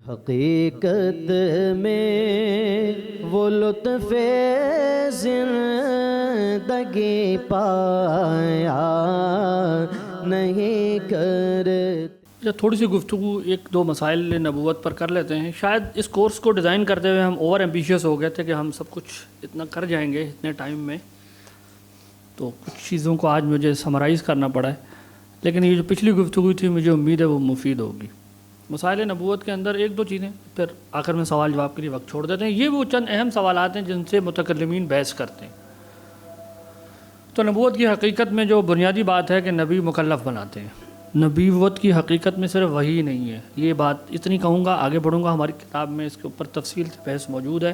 حقیقت میں وہ لطف زندگی پایا نہیں کرتے۔ تھوڑی سی گفتگو ایک دو مسائل نبوت پر کر لیتے ہیں۔ شاید اس کورس کو ڈیزائن کرتے ہوئے ہم اوور ایمبیشیس ہو گئے تھے کہ ہم سب کچھ اتنا کر جائیں گے اتنے ٹائم میں، تو کچھ چیزوں کو آج مجھے سمرائز کرنا پڑا ہے، لیکن یہ جو پچھلی گفتگو تھی مجھے امید ہے وہ مفید ہوگی۔ مسائل نبوت کے اندر ایک دو چیزیں، پھر آخر میں سوال جواب کے لیے وقت چھوڑ دیتے ہیں۔ یہ وہ چند اہم سوالات ہیں جن سے متکلمین بحث کرتے ہیں۔ تو نبوت کی حقیقت میں جو بنیادی بات ہے کہ نبی مکلف بناتے ہیں۔ نبوت کی حقیقت میں صرف وحی نہیں ہے، یہ بات اتنی کہوں گا، آگے بڑھوں گا، ہماری کتاب میں اس کے اوپر تفصیل سے بحث موجود ہے۔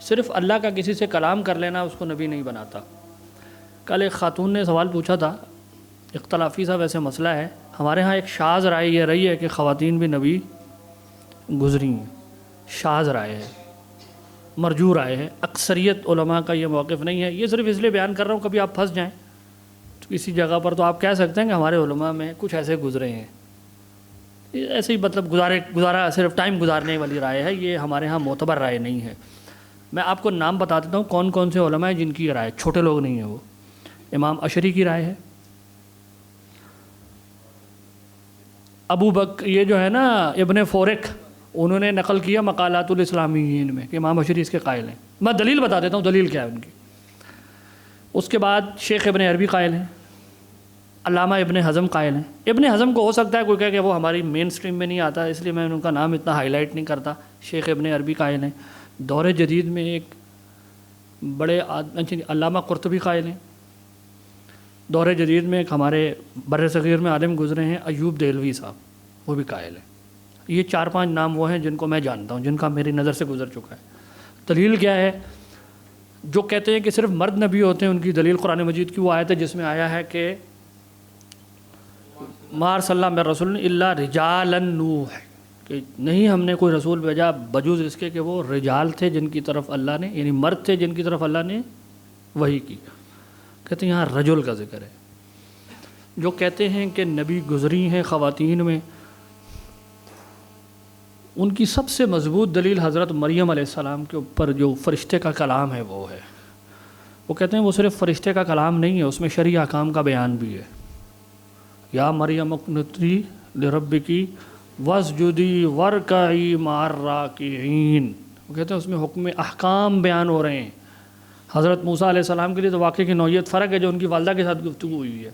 صرف اللہ کا کسی سے کلام کر لینا اس کو نبی نہیں بناتا۔ کل ایک خاتون نے سوال پوچھا تھا، اختلافی سا ویسے مسئلہ ہے، ہمارے ہاں ایک شاذ رائے یہ رہی ہے کہ خواتین بھی نبی گزری ہیں، شاذ رائے ہے، مرجو رائے ہے، اکثریت علماء کا یہ موقف نہیں ہے۔ یہ صرف اس لیے بیان کر رہا ہوں کبھی آپ پھنس جائیں تو کسی جگہ پر، تو آپ کہہ سکتے ہیں کہ ہمارے علماء میں کچھ ایسے گزرے ہیں، ایسے ہی مطلب گزارا صرف ٹائم گزارنے والی رائے ہے، یہ ہمارے ہاں معتبر رائے نہیں ہے۔ میں آپ کو نام بتا دیتا ہوں کون کون سے علماء ہیں جن کی رائے، چھوٹے لوگ نہیں ہیں وہ۔ امام اشعری کی رائے ہے، ابو بکر یہ جو ہے نا ابن فورک، انہوں نے نقل کیا مقالات الاسلامیین میں کہ امام اشعری اس کے قائل ہیں۔ میں دلیل بتا دیتا ہوں دلیل کیا ہے ان کی۔ اس کے بعد شیخ ابن عربی قائل ہیں، علامہ ابن حزم قائل ہیں۔ ابن حزم کو ہو سکتا ہے کوئی کہے کہ وہ ہماری مین سٹریم میں نہیں آتا، اس لیے میں ان کا نام اتنا ہائی لائٹ نہیں کرتا۔ شیخ ابن عربی قائل ہیں۔ دور جدید میں ایک بڑے علامہ قرطبی قائل ہیں۔ دور جدید میں ایک ہمارے بر صغیر میں عالم گزرے ہیں ایوب دہلوی صاحب، وہ بھی قائل ہیں۔ یہ 4-5 نام وہ ہیں جن کو میں جانتا ہوں، جن کا میری نظر سے گزر چکا ہے۔ دلیل کیا ہے؟ جو کہتے ہیں کہ صرف مرد نبی ہوتے ہیں، ان کی دلیل قرآن مجید کی وہ آیت ہے جس میں آیا ہے کہ ما ارسلنا من رسول الا رجالا نوح، کہ نہیں ہم نے کوئی رسول بھیجا بجوز اس کے کہ وہ رجال تھے جن کی طرف اللہ نے، یعنی مرد تھے جن کی طرف اللہ نے وحی کی۔ کہتے ہیں یہاں رجل کا ذکر ہے۔ جو کہتے ہیں کہ نبی گزری ہیں خواتین میں، ان کی سب سے مضبوط دلیل حضرت مریم علیہ السلام کے اوپر جو فرشتے کا کلام ہے وہ ہے۔ وہ کہتے ہیں وہ صرف فرشتے کا کلام نہیں ہے، اس میں شرعی احکام کا بیان بھی ہے۔ یا مریم اقنتی لربکی واسجدی وارکعی مع الراکعین، وہ کہتے ہیں اس میں حکم احکام بیان ہو رہے ہیں۔ حضرت موسیٰ علیہ السلام کے لیے تو واقعے کی نوعیت فرق ہے جو ان کی والدہ کے ساتھ گفتگو ہوئی ہے۔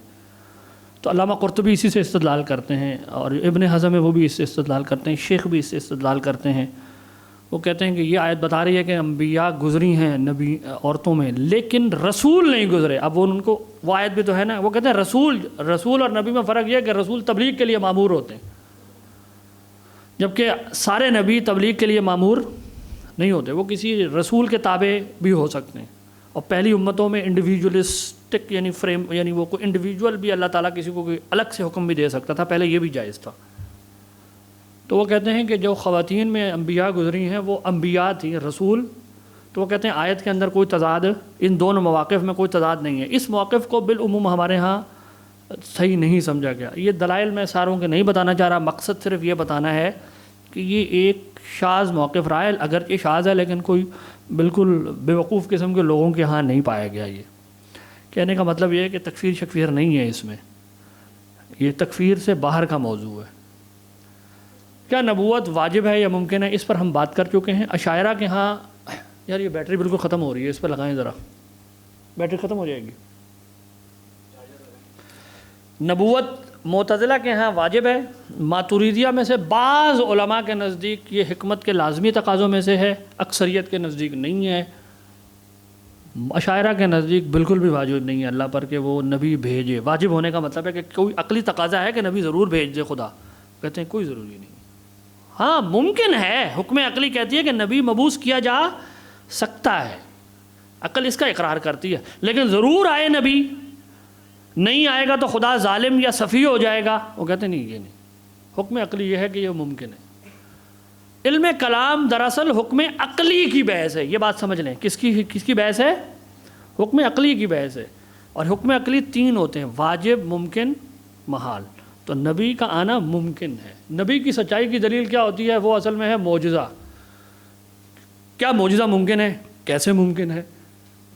تو علامہ قرطبی اسی سے استدلال کرتے ہیں، اور ابن حزم وہ بھی اس سے استدلال کرتے ہیں، شیخ بھی اس سے استدلال کرتے ہیں۔ وہ کہتے ہیں کہ یہ آیت بتا رہی ہے کہ انبیاء گزری ہیں نبی عورتوں میں، لیکن رسول نہیں گزرے۔ اب وہ ان کو وہ آیت بھی تو ہے نا، وہ کہتے ہیں رسول اور نبی میں فرق یہ ہے کہ رسول تبلیغ کے لیے مامور ہوتے ہیں، جبکہ سارے نبی تبلیغ کے لیے مامور نہیں ہوتے، وہ کسی رسول کے تابع بھی ہو سکتے ہیں۔ اور پہلی امتوں میں انڈیویجولسٹک یعنی وہ کوئی انڈیویجول بھی اللہ تعالیٰ کسی کو کوئی الگ سے حکم بھی دے سکتا تھا، پہلے یہ بھی جائز تھا۔ تو وہ کہتے ہیں کہ جو خواتین میں انبیاء گزری ہیں وہ انبیاء تھیں، رسول۔ تو وہ کہتے ہیں آیت کے اندر کوئی تضاد ان دونوں مواقف میں کوئی تضاد نہیں ہے۔ اس موقف کو بالعموم ہمارے ہاں صحیح نہیں سمجھا گیا۔ یہ دلائل میں ساروں کے نہیں بتانا چاہ رہا، مقصد صرف یہ بتانا ہے کہ یہ ایک شاذ موقف رائے، اگر یہ شاذ ہے لیکن کوئی بالکل بیوقوف قسم کے لوگوں کے ہاں نہیں پایا گیا۔ یہ کہنے کا مطلب یہ ہے کہ تکفیر شکفیر نہیں ہے اس میں، یہ تکفیر سے باہر کا موضوع ہے۔ کیا نبوت واجب ہے یا ممکن ہے، اس پر ہم بات کر چکے ہیں۔ اشاعرہ کے ہاں، یار یہ بیٹری بالکل ختم ہو رہی ہے، اس پہ لگائیں ذرا، بیٹری ختم ہو جائے گی۔ نبوت معتزلہ کے ہاں واجب ہے، ماتوریدیہ میں سے بعض علماء کے نزدیک یہ حکمت کے لازمی تقاضوں میں سے ہے، اکثریت کے نزدیک نہیں ہے۔ اشاعرہ کے نزدیک بالکل بھی واجب نہیں ہے اللہ پر کہ وہ نبی بھیجے۔ واجب ہونے کا مطلب ہے کہ کوئی عقلی تقاضا ہے کہ نبی ضرور بھیج دے خدا، کہتے ہیں کوئی ضروری نہیں۔ ہاں ممکن ہے، حکم عقلی کہتی ہے کہ نبی مبعوث کیا جا سکتا ہے، عقل اس کا اقرار کرتی ہے، لیکن ضرور آئے نبی، نہیں آئے گا تو خدا ظالم یا سفیہ ہو جائے گا، وہ کہتے ہیں نہیں یہ نہیں۔ حکم عقلی یہ ہے کہ یہ ممکن ہے۔ علم کلام دراصل حکم عقلی کی بحث ہے، یہ بات سمجھ لیں۔ کس کی بحث ہے؟ حکم عقلی کی بحث ہے۔ اور حکم عقلی 3 ہوتے ہیں، واجب، ممکن، محال۔ تو نبی کا آنا ممکن ہے۔ نبی کی سچائی کی دلیل کیا ہوتی ہے؟ وہ اصل میں ہے معجزہ۔ کیا معجزہ ممکن ہے؟ کیسے ممکن ہے؟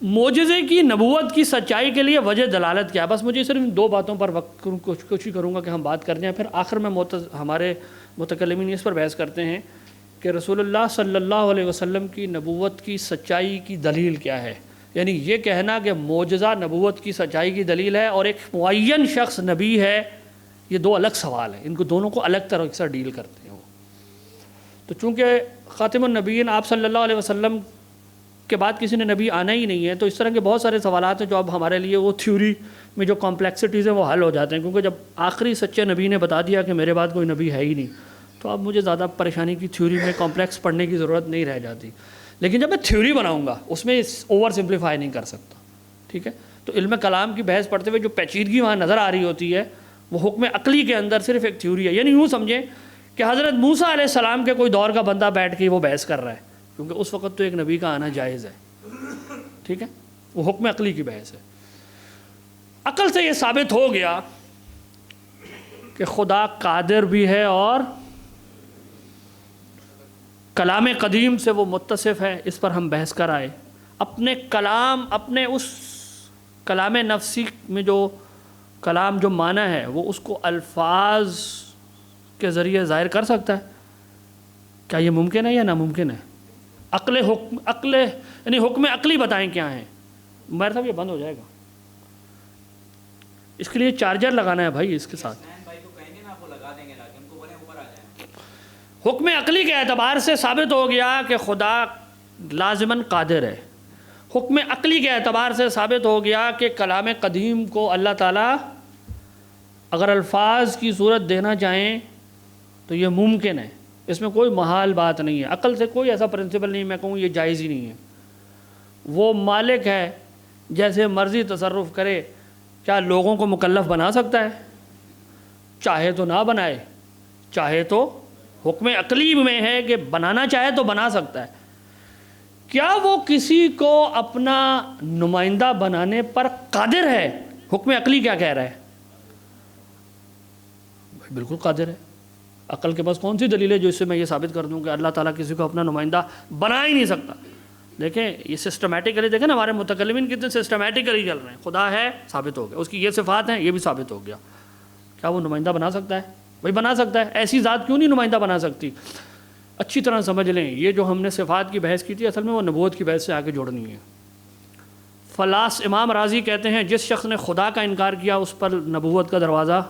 معجزے کی نبوت کی سچائی کے لیے وجہ دلالت کیا ہے؟ بس مجھے صرف دو باتوں پر وقت کوشش کروں گا کہ ہم بات کر جائیں، پھر آخر میں ہمارے متکلمین اس پر بحث کرتے ہیں کہ رسول اللہ صلی اللہ علیہ وسلم کی نبوت کی سچائی کی دلیل کیا ہے۔ یعنی یہ کہنا کہ معجزہ نبوت کی سچائی کی دلیل ہے اور ایک معین شخص نبی ہے، یہ دو الگ سوال ہیں، ان کو دونوں کو الگ طرح سے ڈیل کرتے ہیں وہ۔ تو چونکہ خاتم النبیین آپ صلی اللہ علیہ وسلم کے بعد کسی نے نبی آنا ہی نہیں ہے، تو اس طرح کے بہت سارے سوالات ہیں جو اب ہمارے لیے وہ تھیوری میں جو کمپلیکسٹیز ہیں وہ حل ہو جاتے ہیں، کیونکہ جب آخری سچے نبی نے بتا دیا کہ میرے بعد کوئی نبی ہے ہی نہیں، تو اب مجھے زیادہ پریشانی کی تھیوری میں کمپلیکس پڑھنے کی ضرورت نہیں رہ جاتی۔ لیکن جب میں تھیوری بناؤں گا اس میں اوور سمپلیفائی نہیں کر سکتا، ٹھیک ہے؟ تو علم کلام کی بحث پڑھتے ہوئے جو پیچیدگی وہاں نظر آ رہی ہوتی ہے وہ حکم عقلی کے اندر صرف ایک تھیوری ہے۔ یعنی یوں سمجھیں کہ حضرت موسیٰ علیہ السلام کے کوئی دور کا بندہ بیٹھ کے وہ بحث کر رہا ہے، کیونکہ اس وقت تو ایک نبی کا آنا جائز ہے، ٹھیک ہے؟ وہ حکم عقلی کی بحث ہے۔ عقل سے یہ ثابت ہو گیا کہ خدا قادر بھی ہے اور کلام قدیم سے وہ متصف ہے، اس پر ہم بحث کر آئے۔ اپنے کلام، اپنے اس کلام نفسی میں جو کلام جو معنی ہے وہ اس کو الفاظ کے ذریعے ظاہر کر سکتا ہے۔ کیا یہ ممکن ہے یا ناممکن ہے؟ عقل یعنی حکم عقلی بتائیں کیا ہیں؟ میرے صاحب یہ بند ہو جائے گا، اس کے لیے چارجر لگانا ہے بھائی اس کے ساتھ۔ حکم عقلی کے اعتبار سے ثابت ہو گیا کہ خدا لازماً قادر ہے۔ حکم عقلی کے اعتبار سے ثابت ہو گیا کہ کلام قدیم کو اللہ تعالیٰ اگر الفاظ کی صورت دینا چاہیں تو یہ ممکن ہے، اس میں کوئی محال بات نہیں ہے۔ عقل سے کوئی ایسا پرنسپل نہیں میں کہوں یہ جائز ہی نہیں ہے۔ وہ مالک ہے، جیسے مرضی تصرف کرے۔ کیا لوگوں کو مکلف بنا سکتا ہے؟ چاہے تو نہ بنائے، چاہے تو حکم عقلی میں ہے کہ بنانا چاہے تو بنا سکتا ہے۔ کیا وہ کسی کو اپنا نمائندہ بنانے پر قادر ہے؟ حکم عقلی کیا کہہ رہا ہے؟ بالکل قادر ہے۔ عقل کے پاس کون سی دلیل ہے جو اس سے میں یہ ثابت کر دوں کہ اللہ تعالیٰ کسی کو اپنا نمائندہ بنا ہی نہیں سکتا؟ دیکھیں یہ سسٹمیٹیکلی، دیکھیں نا ہمارے متکلمین کتنے سسٹمیٹیکلی چل رہے ہیں۔ خدا ہے، ثابت ہو گیا، اس کی یہ صفات ہیں، یہ بھی ثابت ہو گیا۔ کیا وہ نمائندہ بنا سکتا ہے؟ بھائی بنا سکتا ہے، ایسی ذات کیوں نہیں نمائندہ بنا سکتی؟ اچھی طرح سمجھ لیں، یہ جو ہم نے صفات کی بحث کی تھی اصل میں وہ نبوت کی بحث سے آگے جوڑنی ہے۔ فلاس امام راضی کہتے ہیں جس شخص نے خدا کا انکار کیا اس پر نبوت کا دروازہ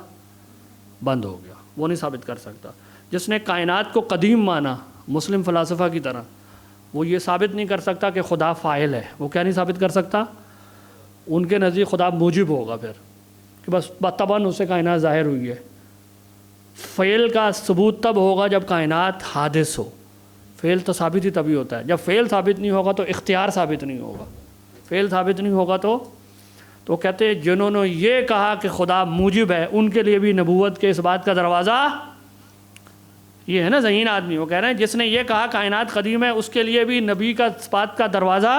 بند ہو گیا، وہ نہیں ثابت کر سکتا۔ جس نے کائنات کو قدیم مانا مسلم فلاسفہ کی طرح، وہ یہ ثابت نہیں کر سکتا کہ خدا فاعل ہے۔ وہ کیا نہیں ثابت کر سکتا؟ ان کے نزدیک خدا موجب ہوگا، پھر کہ بس طبعاً اس سے کائنات ظاہر ہوئی ہے۔ فعل کا ثبوت تب ہوگا جب کائنات حادث ہو۔ فعل تو ثابت ہی تبھی ہوتا ہے، جب فعل ثابت نہیں ہوگا تو اختیار ثابت نہیں ہوگا۔ فعل ثابت نہیں ہوگا تو کہتے ہیں جنہوں نے یہ کہا کہ خدا موجب ہے ان کے لیے بھی نبوت کے اس بات کا دروازہ یہ ہے نا ذہین آدمی، وہ کہہ رہے ہیں جس نے یہ کہا کائنات قدیم ہے اس کے لیے بھی نبی کا اس بات کا دروازہ۔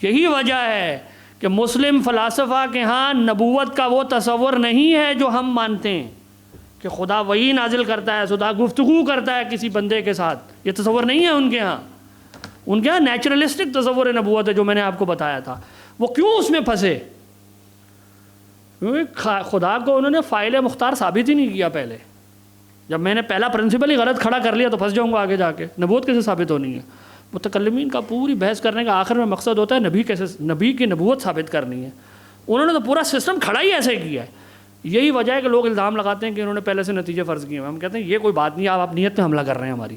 یہی وجہ ہے کہ مسلم فلاسفہ کے ہاں نبوت کا وہ تصور نہیں ہے جو ہم مانتے ہیں کہ خدا وحی نازل کرتا ہے، خدا گفتگو کرتا ہے کسی بندے کے ساتھ، یہ تصور نہیں ہے ان کے ہاں۔ ان کے ہاں نیچرلسٹک تصور نبوت ہے جو میں نے آپ کو بتایا تھا۔ وہ کیوں اس میں پھنسے؟ کیونکہ خدا کو انہوں نے فاعل مختار ثابت ہی نہیں کیا پہلے۔ جب میں نے پہلا پرنسپل ہی غلط کھڑا کر لیا تو پھنس جاؤں گا آگے جا کے۔ نبوت کیسے ثابت ہونی ہے؟ متکلمین کا پوری بحث کرنے کا آخر میں مقصد ہوتا ہے نبی کی نبوت ثابت کرنی ہے۔ انہوں نے تو پورا سسٹم کھڑا ہی ایسے کیا ہے۔ یہی وجہ ہے کہ لوگ الزام لگاتے ہیں کہ انہوں نے پہلے سے نتیجے فرض کیے ہیں۔ ہم کہتے ہیں یہ کوئی بات نہیں، آپ نیت میں حملہ کر رہے ہیں ہماری۔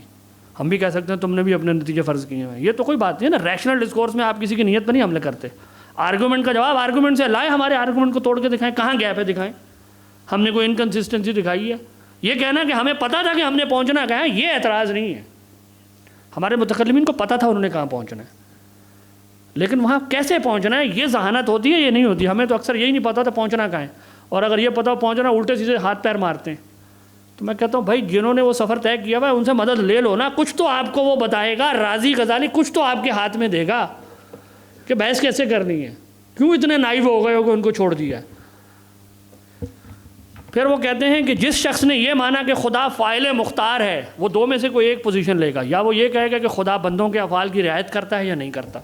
ہم بھی کہہ سکتے ہیں تم نے بھی اپنے نتیجے فرض کیے ہیں، یہ تو کوئی بات نہیں ہے نا۔ ریشنل ڈسکورس میں آپ کسی کی نیت پر نہیں حملے کرتے۔ آرگومنٹ کا جواب آرگومنٹ سے لائیں، ہمارے آرگومنٹ کو توڑ کے دکھائیں، کہاں گیپ ہے دکھائیں، ہم نے کوئی انکنسسٹنسی دکھائی ہے۔ یہ کہنا کہ ہمیں پتہ تھا کہ ہم نے پہنچنا کہاں ہے، یہ اعتراض نہیں ہے۔ ہمارے متکلمین کو پتہ تھا انہوں نے کہاں پہنچنا ہے، لیکن وہاں کیسے پہنچنا ہے یہ ذہانت ہوتی ہے، یہ نہیں ہوتی۔ ہمیں تو اکثر یہی نہیں پتہ تھا پہنچنا کہاں ہے، اور اگر یہ پتہ پہنچنا الٹے سیدھے ہاتھ پیر مارتے ہیں۔ تو میں کہتا ہوں بھائی جنہوں نے وہ سفر طے کیا ہوا ہے ان سے مدد لے لو نا، کچھ تو آپ کو وہ بتائے گا، رازی غزالی کچھ تو آپ کے ہاتھ میں دے گا کہ بحث کیسے کرنی ہے۔ کیوں اتنے نائب ہو گئے ہو کہ ان کو چھوڑ دیا؟ پھر وہ کہتے ہیں کہ جس شخص نے یہ مانا کہ خدا فاعل مختار ہے، وہ دو میں سے کوئی ایک پوزیشن لے گا، یا وہ یہ کہے گا کہ خدا بندوں کے افعال کی رعایت کرتا ہے یا نہیں کرتا۔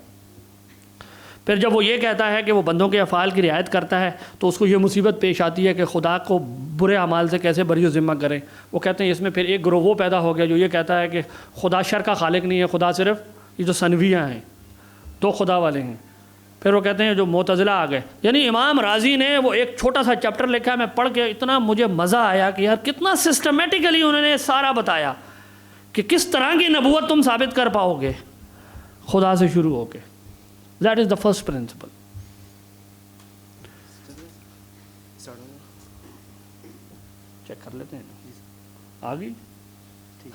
پھر جب وہ یہ کہتا ہے کہ وہ بندوں کے افعال کی رعایت کرتا ہے تو اس کو یہ مصیبت پیش آتی ہے کہ خدا کو برے اعمال سے کیسے بری و ذمہ کریں۔ وہ کہتے ہیں اس میں پھر ایک گروہ وہ پیدا ہو گیا جو یہ کہتا ہے کہ خدا شر کا خالق نہیں ہے، خدا صرف یہ جو ثنویہ ہیں، دو خدا والے ہیں۔ پھر وہ کہتے ہیں جو معتزلہ آ گئے، یعنی امام رازی نے وہ ایک چھوٹا سا چیپٹر لکھا ہے، میں پڑھ کے اتنا مجھے مزہ آیا کہ یار کتنا سسٹمیٹیکلی انہوں نے سارا بتایا کہ کس طرح کی نبوت تم ثابت کر پاؤ گے خدا سے شروع ہو کے۔ That is the first principle. Check کر لیتے ہیں آ گئی؟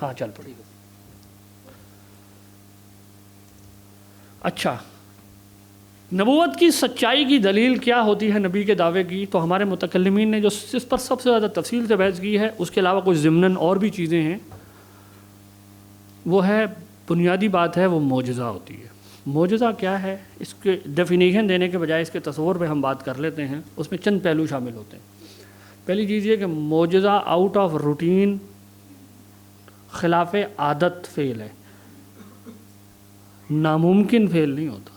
ہاں چل پڑی۔ اچھا، نبوت کی سچائی کی دلیل کیا ہوتی ہے نبی کے دعوے کی؟ تو ہمارے متکلمین نے جو اس پر سب سے زیادہ تفصیل سے بحث کی ہے، اس کے علاوہ کچھ ضمناً اور بھی چیزیں ہیں، وہ ہے بنیادی بات ہے وہ معجزہ ہوتی ہے۔ معجزہ کیا ہے؟ اس کے ڈیفینیشن دینے کے بجائے اس کے تصور پہ ہم بات کر لیتے ہیں، اس میں چند پہلو شامل ہوتے ہیں۔ پہلی چیز یہ کہ معجزہ آؤٹ آف روٹین، خلاف عادت فعل ہے، ناممکن فعل نہیں ہوتا،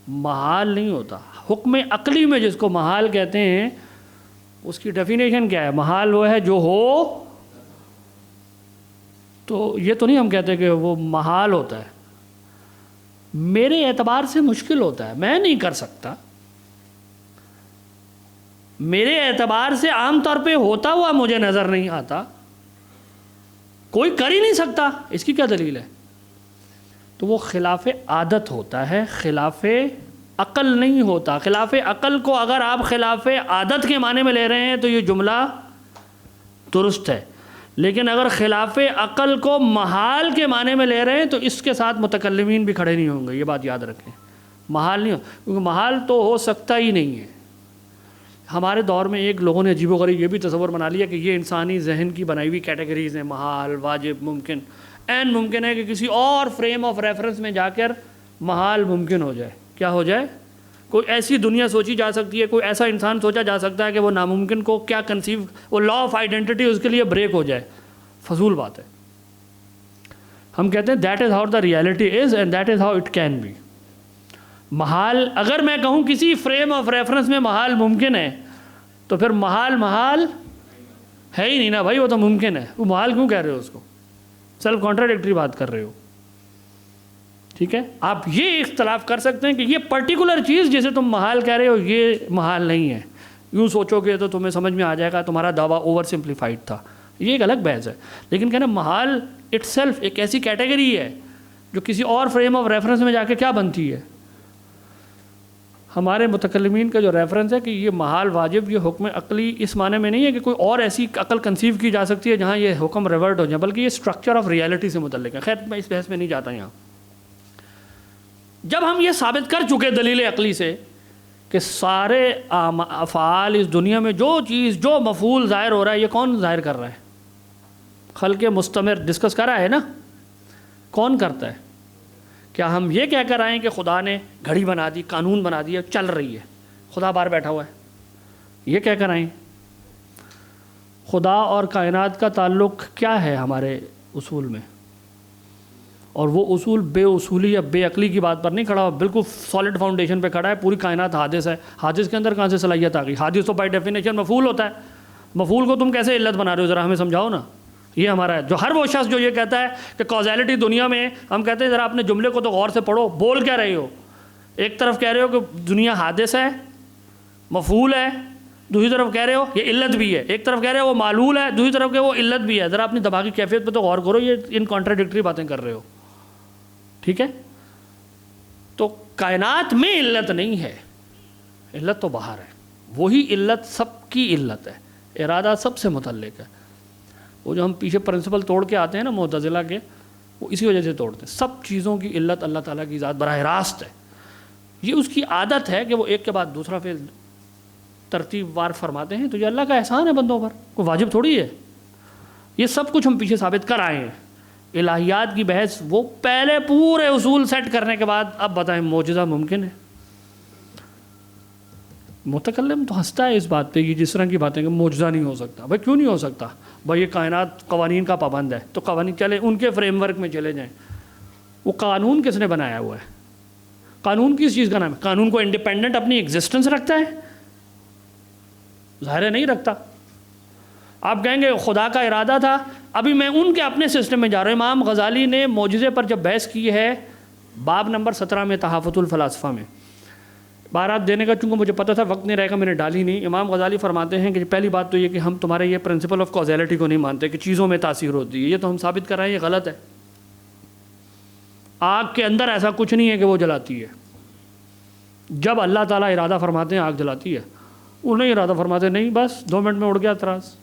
محال نہیں ہوتا۔ حکم عقلی میں جس کو محال کہتے ہیں اس کی ڈیفینیشن کیا ہے؟ محال وہ ہے جو ہو، تو یہ تو نہیں ہم کہتے کہ وہ محال ہوتا ہے، میرے اعتبار سے مشکل ہوتا ہے، میں نہیں کر سکتا، میرے اعتبار سے عام طور پہ ہوتا ہوا مجھے نظر نہیں آتا، کوئی کر ہی نہیں سکتا، اس کی کیا دلیل ہے؟ تو وہ خلاف عادت ہوتا ہے، خلاف عقل نہیں ہوتا۔ خلاف عقل کو اگر آپ خلاف عادت کے معنی میں لے رہے ہیں تو یہ جملہ درست ہے، لیکن اگر خلاف عقل کو محال کے معنی میں لے رہے ہیں تو اس کے ساتھ متکلمین بھی کھڑے نہیں ہوں گے، یہ بات یاد رکھیں۔ محال نہیں ہو، کیونکہ محال تو ہو سکتا ہی نہیں ہے۔ ہمارے دور میں ایک لوگوں نے عجیب و غریب یہ بھی تصور بنا لیا کہ یہ انسانی ذہن کی بنائی ہوئی کیٹیگریز ہیں، محال، واجب، ممکن۔ این ممکن ہے کہ کسی اور فریم آف ریفرنس میں جا کر محال ممکن ہو جائے۔ کیا ہو جائے؟ کوئی ایسی دنیا سوچی جا سکتی ہے، کوئی ایسا انسان سوچا جا سکتا ہے کہ وہ ناممکن کو کیا کنسیو، وہ لا آف آئیڈینٹی اس کے لیے بریک ہو جائے۔ فضول بات ہے۔ ہم کہتے ہیں that is how the reality is and that is how it can be. محال اگر میں کہوں کسی فریم آف ریفرنس میں محال ممکن ہے تو پھر محال ہے ہی نہیں نا بھائی، وہ تو ممکن ہے، وہ محال کیوں کہہ رہے ہو اس کو؟ سیلف کانٹراڈکٹری بات کر رہے ہو۔ ٹھیک ہے، آپ یہ اختلاف کر سکتے ہیں کہ یہ پرٹیکولر چیز جسے تم محال کہہ رہے ہو یہ محال نہیں ہے، یوں سوچو گے تو تمہیں سمجھ میں آ جائے گا تمہارا دعویٰ اوور سمپلیفائڈ تھا، یہ ایک الگ بحث ہے۔ لیکن کہنا محال اٹ سیلف ایک ایسی کیٹیگری ہے جو کسی اور فریم آف ریفرنس میں جا کے کیا بنتی ہے۔ ہمارے متکلمین کا جو ریفرنس ہے کہ یہ محال واجب، یہ حکم عقلی اس معنی میں نہیں ہے کہ کوئی اور ایسی عقل کنسیو کی جا سکتی ہے جہاں یہ حکم ریورٹ ہو جائے، بلکہ یہ اسٹرکچر آف ریئلٹی سے متعلق ہے۔ خیر میں اس بحث میں نہیں جاتا یہاں۔ جب ہم یہ ثابت کر چکے دلیل عقلی سے کہ سارے افعال اس دنیا میں جو چیز، جو مفعول ظاہر ہو رہا ہے، یہ کون ظاہر کر رہا ہے؟ خلق مستمر ڈسکس کر رہا ہے نا، کون کرتا ہے؟ کیا ہم یہ کہہ کر آئیں کہ خدا نے گھڑی بنا دی، قانون بنا دیا، چل رہی ہے، خدا باہر بیٹھا ہوا ہے، یہ کہہ کر آئیں؟ خدا اور کائنات کا تعلق کیا ہے ہمارے اصول میں؟ اور وہ اصول بے اصولی یا بے عقلی کی بات پر نہیں کھڑا، بالکل سالڈ فاؤنڈیشن پہ کھڑا ہے۔ پوری کائنات حادث ہے، حادث کے اندر کہاں سے صلاحیت آ گئی؟ حادث تو بائی ڈیفینیشن مفعول ہوتا ہے، مفعول کو تم کیسے علت بنا رہے ہو؟ ذرا ہمیں سمجھاؤ نا۔ یہ ہمارا ہے جو ہر وہ شخص جو یہ کہتا ہے کہ کازیلٹی دنیا میں، ہم کہتے ہیں ذرا اپنے جملے کو تو غور سے پڑھو، بول کیا رہے ہو؟ ایک طرف کہہ رہے ہو کہ دنیا حادث ہے، مفعول ہے، دوسری طرف کہہ رہے ہو یہ علت بھی ہے، ایک طرف کہہ رہے ہو وہ معلول ہے، دوسری طرف کہ وہ علت بھی ہے۔ ذرا اپنی دماغی کیفیت پہ تو غور کرو، یہ ان کانٹراڈکٹری باتیں کر رہے ہو۔ ٹھیک ہے، تو کائنات میں علت نہیں ہے، علت تو باہر ہے، وہی علت سب کی علت ہے، ارادہ سب سے متعلق ہے۔ وہ جو ہم پیچھے پرنسپل توڑ کے آتے ہیں نا معتزلہ کے، وہ اسی وجہ سے توڑتے ہیں۔ سب چیزوں کی علت اللہ تعالیٰ کی ذات براہ راست ہے، یہ اس کی عادت ہے کہ وہ ایک کے بعد دوسرا فعل ترتیب وار فرماتے ہیں، تو یہ اللہ کا احسان ہے بندوں پر، کوئی واجب تھوڑی ہے۔ یہ سب کچھ ہم پیچھے ثابت کر آئے ہیں۔ الہیات کی بحث وہ پہلے پورے اصول سیٹ کرنے کے بعد اب بتائیں معجزہ ممکن ہے؟ متکلم تو ہنستا ہے اس بات پہ کہ جس طرح کی باتیں کہ معجزہ نہیں ہو سکتا. بھائی کیوں نہیں ہو سکتا؟ بھائی یہ کائنات قوانین کا پابند ہے تو قوانین چلے، ان کے فریم ورک میں چلے جائیں. وہ قانون کس نے بنایا ہوا ہے؟ قانون کس چیز کا نام ہے؟ قانون کو انڈیپینڈنٹ اپنی ایگزسٹنس رکھتا ہے؟ ظاہر ہے نہیں رکھتا. آپ کہیں گے خدا کا ارادہ تھا. ابھی میں ان کے اپنے سسٹم میں جا رہا ہوں. امام غزالی نے معجزے پر جب بحث کی ہے باب نمبر 17 میں تحافظ الفلاسفہ میں، بارات دینے کا چونکہ مجھے پتہ تھا وقت نہیں رہے گا میں نے ڈالی نہیں. امام غزالی فرماتے ہیں کہ پہلی بات تو یہ کہ ہم تمہارے یہ پرنسپل آف کازیلٹی کو نہیں مانتے کہ چیزوں میں تاثیر ہوتی ہے. یہ تو ہم ثابت کر رہے ہیں یہ غلط ہے. آگ کے اندر ایسا کچھ نہیں ہے کہ وہ جلاتی ہے. جب اللہ تعالیٰ ارادہ فرماتے ہیں آگ جلاتی ہے، وہ نہیں ارادہ فرماتے نہیں بس 2 منٹ میں اڑ گیا تراس.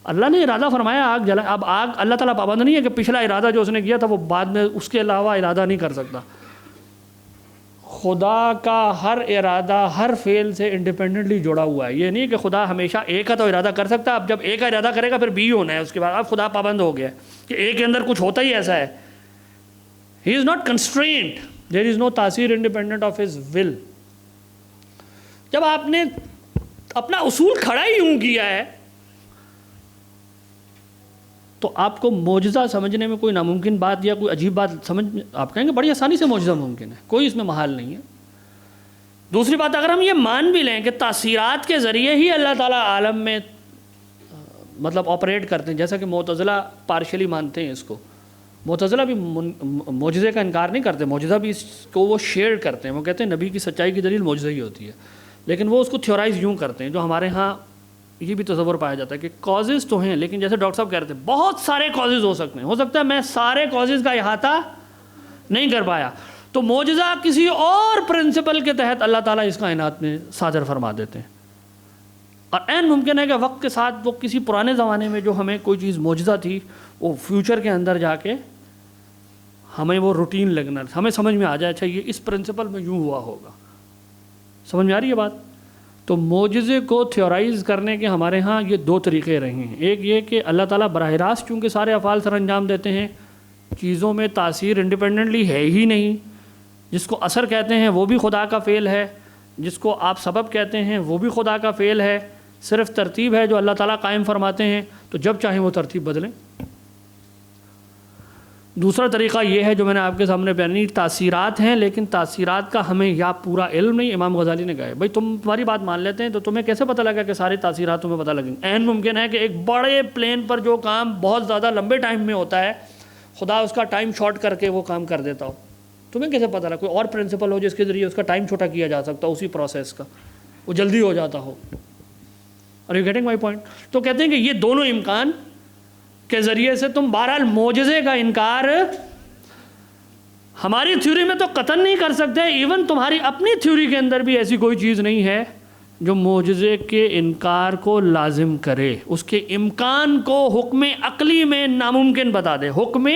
اللہ نے ارادہ فرمایا آگ جلا. اب آگ اللہ تعالیٰ پابند نہیں ہے کہ پچھلا ارادہ جو اس نے کیا تھا وہ بعد میں اس کے علاوہ ارادہ نہیں کر سکتا. خدا کا ہر ارادہ ہر فعل سے انڈیپینڈنٹلی جڑا ہوا ہے. یہ نہیں کہ خدا ہمیشہ ایک کا تو ارادہ کر سکتا ہے. اب جب ایک کا ارادہ کرے گا پھر بی ہونا ہے اس کے بعد. اب خدا پابند ہو گیا کہ ایک کے اندر کچھ ہوتا ہی ایسا ہے. ہی از ناٹ کنسٹرینڈ. دیر از نو تاثیر انڈیپینڈنٹ آف ہز ول. جب آپ نے اپنا اصول کھڑا ہی یوں کیا ہے تو آپ کو معجزہ سمجھنے میں کوئی ناممکن بات یا کوئی عجیب بات سمجھ آپ کہیں گے بڑی آسانی سے معجزہ ممکن ہے، کوئی اس میں محال نہیں ہے. دوسری بات اگر ہم یہ مان بھی لیں کہ تاثیرات کے ذریعے ہی اللہ تعالیٰ عالم میں مطلب آپریٹ کرتے ہیں، جیسا کہ معتزلہ پارشلی مانتے ہیں اس کو. معتزلہ بھی معجزے کا انکار نہیں کرتے، معجزہ بھی اس کو وہ شیئر کرتے ہیں. وہ کہتے ہیں نبی کی سچائی کی دلیل معجزہ ہی ہوتی ہے، لیکن وہ اس کو تھیورائز یوں کرتے ہیں جو ہمارے ہاں یہ بھی تصور پایا جاتا ہے کہ کازز تو ہیں لیکن جیسے ڈاکٹر صاحب کہہ رہے تھے بہت سارے کازز ہو سکتے ہیں. ہو سکتا ہے میں سارے کازز کا احاطہ نہیں کر پایا تو معجزہ کسی اور پرنسپل کے تحت اللہ تعالیٰ اس کائنات میں صادر فرما دیتے ہیں. اور عین ممکن ہے کہ وقت کے ساتھ وہ کسی پرانے زمانے میں جو ہمیں کوئی چیز معجزہ تھی وہ فیوچر کے اندر جا کے ہمیں وہ روٹین لگنا ہمیں سمجھ میں آ جائے اچھا یہ اس پرنسپل میں یوں ہوا ہوگا. سمجھ میں آ رہی ہے بات؟ تو معجزے کو تھیورائز کرنے کے ہمارے ہاں یہ 2 طریقے رہے ہیں. ایک یہ کہ اللہ تعالیٰ براہ راست چونکہ سارے افعال سر انجام دیتے ہیں، چیزوں میں تاثیر انڈیپینڈنٹلی ہے ہی نہیں. جس کو اثر کہتے ہیں وہ بھی خدا کا فعل ہے، جس کو آپ سبب کہتے ہیں وہ بھی خدا کا فعل ہے. صرف ترتیب ہے جو اللہ تعالیٰ قائم فرماتے ہیں تو جب چاہیں وہ ترتیب بدلیں. دوسرا طریقہ یہ ہے جو میں نے آپ کے سامنے بیان کی، تاثیرات ہیں لیکن تاثیرات کا ہمیں یا پورا علم نہیں. امام غزالی نے کہا ہے بھائی تمہاری بات مان لیتے ہیں تو تمہیں کیسے پتہ لگا کہ ساری تاثیرات تمہیں پتہ لگیں. عین ممکن ہے کہ ایک بڑے پلین پر جو کام بہت زیادہ لمبے ٹائم میں ہوتا ہے خدا اس کا ٹائم شارٹ کر کے وہ کام کر دیتا ہو. تمہیں کیسے پتہ لگا؟ کوئی اور پرنسپل ہو جس کے ذریعے اس کا ٹائم چھوٹا کیا جا سکتا ہو، اسی پروسیس کا وہ جلدی ہو جاتا ہو. اور یو گیٹنگ مائی پوائنٹ؟ تو کہتے ہیں کہ یہ دونوں امکان کے ذریعے سے تم بہرحال معجزے کا انکار ہماری تھیوری میں تو قطعاً نہیں کر سکتے. ایون تمہاری اپنی تھیوری کے اندر بھی ایسی کوئی چیز نہیں ہے جو معجزے کے انکار کو لازم کرے، اس کے امکان کو حکم عقلی میں ناممکن بتا دے. حکم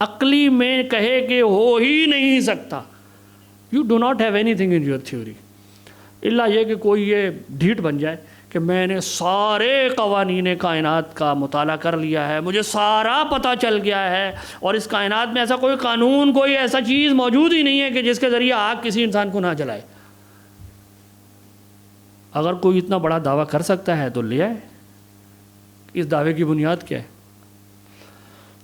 عقلی میں کہے کہ ہو ہی نہیں سکتا. You do not have any thing in your theory الا یہ کہ کوئی یہ ڈھیٹ بن جائے کہ میں نے سارے قوانین کائنات کا مطالعہ کر لیا ہے، مجھے سارا پتہ چل گیا ہے اور اس کائنات میں ایسا کوئی قانون کوئی ایسا چیز موجود ہی نہیں ہے کہ جس کے ذریعے آگ کسی انسان کو نہ جلائے. اگر کوئی اتنا بڑا دعویٰ کر سکتا ہے تو لے آئے. اس دعوے کی بنیاد کیا ہے؟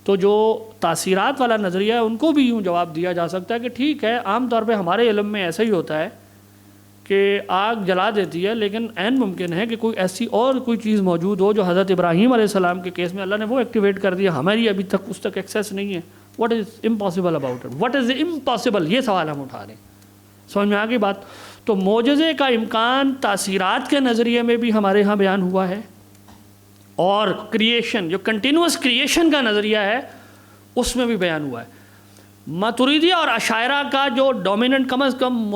تو جو تاثیرات والا نظریہ ہے ان کو بھی یوں جواب دیا جا سکتا ہے کہ ٹھیک ہے عام طور پہ ہمارے علم میں ایسا ہی ہوتا ہے کہ آگ جلا دیتی ہے، لیکن عین ممکن ہے کہ کوئی ایسی اور کوئی چیز موجود ہو جو حضرت ابراہیم علیہ السلام کے کیس میں اللہ نے وہ ایکٹیویٹ کر دیا، ہماری ابھی تک اس تک ایکسیس نہیں ہے. What is impossible about it? What is impossible? یہ سوال ہم اٹھا رہے ہیں. سمجھ میں آ گئی بات؟ تو معجزے کا امکان تاثیرات کے نظریے میں بھی ہمارے ہاں بیان ہوا ہے اور کریشن جو کنٹینوس کریشن کا نظریہ ہے اس میں بھی بیان ہوا ہے. ماتریدیہ اور اشاعرہ کا جو ڈومیننٹ کم از کم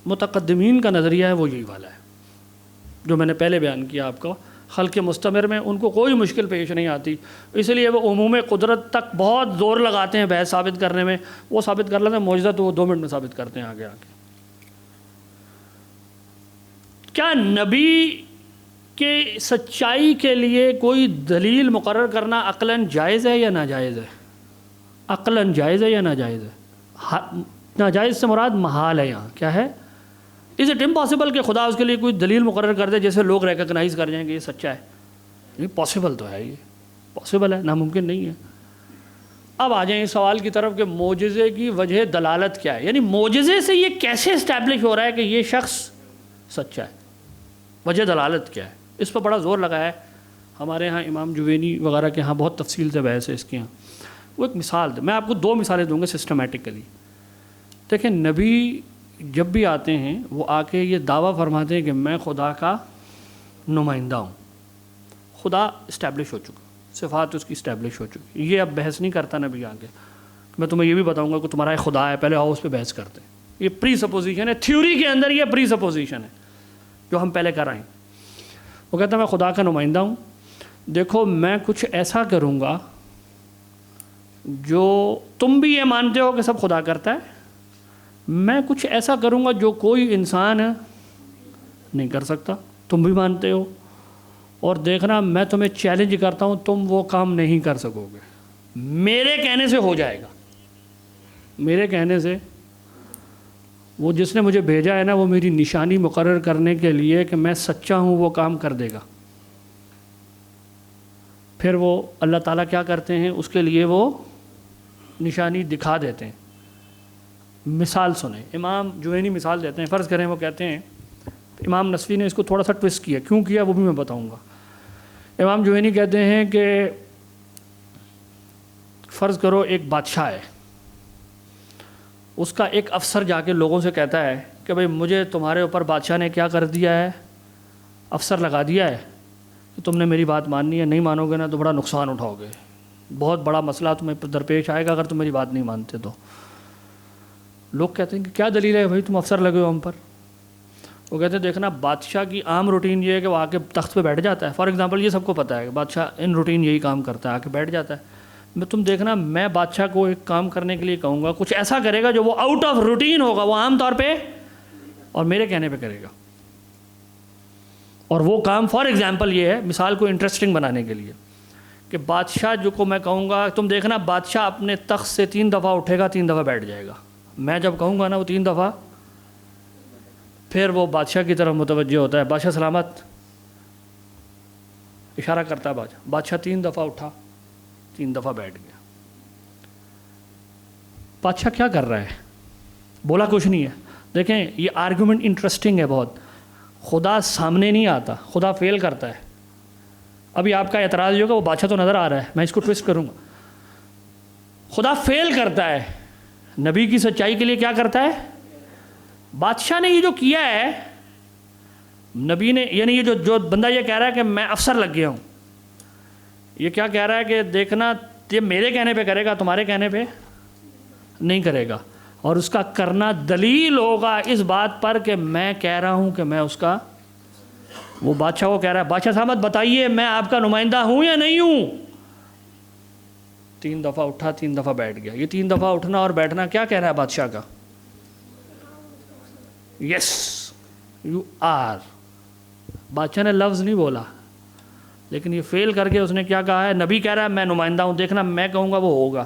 متقدمین کا نظریہ ہے وہ یہی والا ہے جو میں نے پہلے بیان کیا آپ کو. خلق مستمر میں ان کو کوئی مشکل پیش نہیں آتی، اس لیے وہ عموم قدرت تک بہت زور لگاتے ہیں بحث ثابت کرنے میں. وہ ثابت کر لیتے ہیں معجزہ تو وہ 2 منٹ میں ثابت کرتے ہیں آگے آگے. کیا نبی کے سچائی کے لیے کوئی دلیل مقرر کرنا عقلاً جائز ہے یا ناجائز ہے؟ عقلاً جائز ہے یا ناجائز ہے؟ ناجائز سے مراد محال ہے. یہاں کیا ہے؟ از اٹ امپاسبل کہ خدا اس کے لیے کوئی دلیل مقرر کر دے جیسے لوگ ریکگنائز کر جائیں کہ یہ سچا ہے؟ نہیں پاسبل تو ہے، یہ پاسبل ہے، ناممکن نہیں ہے۔ اب آ جائیں اس سوال کی طرف کہ معجزے کی وجہ دلالت کیا ہے، یعنی معجزے سے یہ کیسے اسٹیبلش ہو رہا ہے کہ یہ شخص سچا ہے، وجہ دلالت کیا ہے؟ اس پر بڑا زور لگا ہے ہمارے ہاں، امام جوینی وغیرہ کے ہاں بہت تفصیل سے بحث ہے اس کے ہاں۔ وہ ایک مثال دے، میں آپ کو 2 مثالیں دوں گا سسٹمیٹکلی۔ دیکھیں نبی جب بھی آتے ہیں وہ آ کے یہ دعویٰ فرماتے ہیں کہ میں خدا کا نمائندہ ہوں، خدا اسٹیبلش ہو چکا، صفات اس کی اسٹیبلش ہو چکی، یہ اب بحث نہیں کرتا نبی آگے، میں تمہیں یہ بھی بتاؤں گا کہ تمہارا ایک خدا ہے، پہلے آؤ اس پہ بحث کرتے ہیں۔ یہ پری سپوزیشن ہے، تھیوری کے اندر یہ پری سپوزیشن ہے جو ہم پہلے کرائیں۔ وہ کہتا ہے میں خدا کا نمائندہ ہوں، دیکھو میں کچھ ایسا کروں گا جو تم بھی یہ مانتے ہو کہ سب خدا کرتا ہے، میں کچھ ایسا کروں گا جو کوئی انسان نہیں کر سکتا، تم بھی مانتے ہو، اور دیکھنا میں تمہیں چیلنج کرتا ہوں تم وہ کام نہیں کر سکو گے، میرے کہنے سے ہو جائے گا، میرے کہنے سے۔ وہ جس نے مجھے بھیجا ہے نا وہ میری نشانی مقرر کرنے کے لیے کہ میں سچا ہوں وہ کام کر دے گا۔ پھر وہ اللہ تعالیٰ کیا کرتے ہیں، اس کے لیے وہ نشانی دکھا دیتے ہیں۔ مثال سنیں، امام جوینی مثال دیتے ہیں، فرض کریں وہ کہتے ہیں، امام نصفی نے اس کو تھوڑا سا ٹوسٹ کیا، کیوں کیا وہ بھی میں بتاؤں گا۔ امام جوینی کہتے ہیں کہ فرض کرو ایک بادشاہ ہے، اس کا ایک افسر جا کے لوگوں سے کہتا ہے کہ بھئی مجھے تمہارے اوپر بادشاہ نے کیا کر دیا ہے، افسر لگا دیا ہے کہ تم نے میری بات ماننی ہے، نہیں مانو گے نا تو بڑا نقصان اٹھاؤ گے، بہت بڑا مسئلہ تمہیں درپیش آئے گا اگر تم میری بات نہیں مانتے تو۔ لوگ کہتے ہیں کہ کیا دلیل ہے بھائی تم افسر لگے ہو ہم پر؟ وہ کہتے ہیں دیکھنا بادشاہ کی عام روٹین یہ ہے کہ وہ آ کے تخت پہ بیٹھ جاتا ہے، فار ایگزامپل یہ سب کو پتہ ہے کہ بادشاہ ان روٹین یہی کام کرتا ہے، آ کے بیٹھ جاتا ہے۔ میں تم دیکھنا میں بادشاہ کو ایک کام کرنے کے لیے کہوں گا، کچھ ایسا کرے گا جو وہ آؤٹ آف روٹین ہوگا، وہ عام طور پہ اور میرے کہنے پہ کرے گا، اور وہ کام فار ایگزامپل یہ ہے، مثال کو انٹرسٹنگ بنانے کے لیے، کہ بادشاہ جو کو میں کہوں گا تم دیکھنا بادشاہ اپنے تخت سے 3 دفعہ اٹھے گا، 3 دفعہ بیٹھ جائے گا، میں جب کہوں گا نا وہ 3 دفعہ، پھر وہ بادشاہ کی طرف متوجہ ہوتا ہے، بادشاہ سلامت، اشارہ کرتا ہے بادشاہ 3 دفعہ اٹھا، 3 دفعہ بیٹھ گیا۔ بادشاہ کیا کر رہا ہے؟ بولا کچھ نہیں ہے۔ دیکھیں یہ آرگومنٹ انٹرسٹنگ ہے بہت، خدا سامنے نہیں آتا، خدا فیل کرتا ہے۔ ابھی آپ کا اعتراض ہوگا وہ بادشاہ تو نظر آ رہا ہے، میں اس کو ٹوسٹ کروں گا، خدا فیل کرتا ہے، نبی کی سچائی کے لیے کیا کرتا ہے؟ بادشاہ نے یہ جو کیا ہے، نبی نے، یعنی یہ جو بندہ یہ کہہ رہا ہے کہ میں افسر لگ گیا ہوں، یہ کیا کہہ رہا ہے کہ دیکھنا یہ میرے کہنے پہ کرے گا، تمہارے کہنے پہ نہیں کرے گا، اور اس کا کرنا دلیل ہوگا اس بات پر کہ میں کہہ رہا ہوں کہ میں اس کا، وہ بادشاہ کو کہہ رہا ہے بادشاہ صاحب بتائیے میں آپ کا نمائندہ ہوں یا نہیں ہوں؟ 3 دفعہ اٹھا، 3 دفعہ بیٹھ گیا۔ یہ 3 دفعہ اٹھنا اور بیٹھنا کیا کہہ رہا ہے بادشاہ کا؟ Yes you are. بادشاہ نے لفظ نہیں بولا، لیکن یہ فیل کر کے اس نے کیا کہا ہے؟ نبی کہہ رہا ہے میں نمائندہ ہوں، دیکھنا میں کہوں گا وہ ہوگا،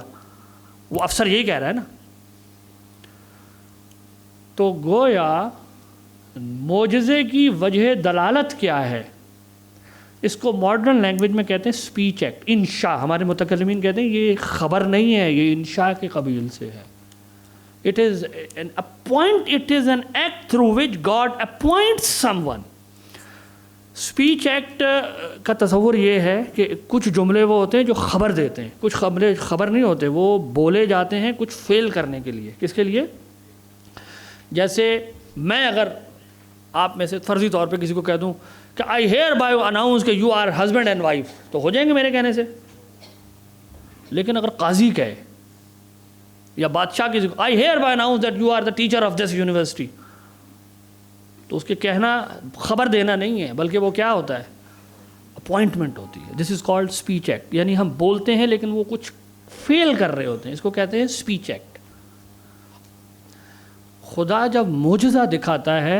وہ افسر یہی کہہ رہا ہے نا۔ تو گویا معجزے کی وجہ دلالت کیا ہے؟ اس کو ماڈرن لینگویج میں کہتے ہیں سپیچ ایکٹ، انشاء، ہمارے متکلمین کہتے ہیں یہ خبر نہیں ہے، یہ انشاء کے قبیل سے ہے۔ It is an act through which God appoints someone۔ Speech act کا تصور یہ ہے کہ کچھ جملے وہ ہوتے ہیں جو خبر دیتے ہیں، کچھ خبر نہیں ہوتے، وہ بولے جاتے ہیں کچھ فیل کرنے کے لیے۔ کس کے لیے؟ جیسے میں اگر آپ میں سے فرضی طور پہ کسی کو کہہ دوں کہ I hereby announce کہ you are husband and wife، تو ہو جائیں گے میرے کہنے سے۔ لیکن اگر قاضی کہے یا بادشاہ کسی کو I hereby announce that you are the teacher of this university، تو اس کے کہنا خبر دینا نہیں ہے، بلکہ وہ کیا ہوتا ہے؟ اپوائنٹمنٹ ہوتی ہے۔ دس از کالڈ اسپیچ ایکٹ، یعنی ہم بولتے ہیں لیکن وہ کچھ فیل کر رہے ہوتے ہیں، اس کو کہتے ہیں اسپیچ ایکٹ۔ خدا جب معجزہ دکھاتا ہے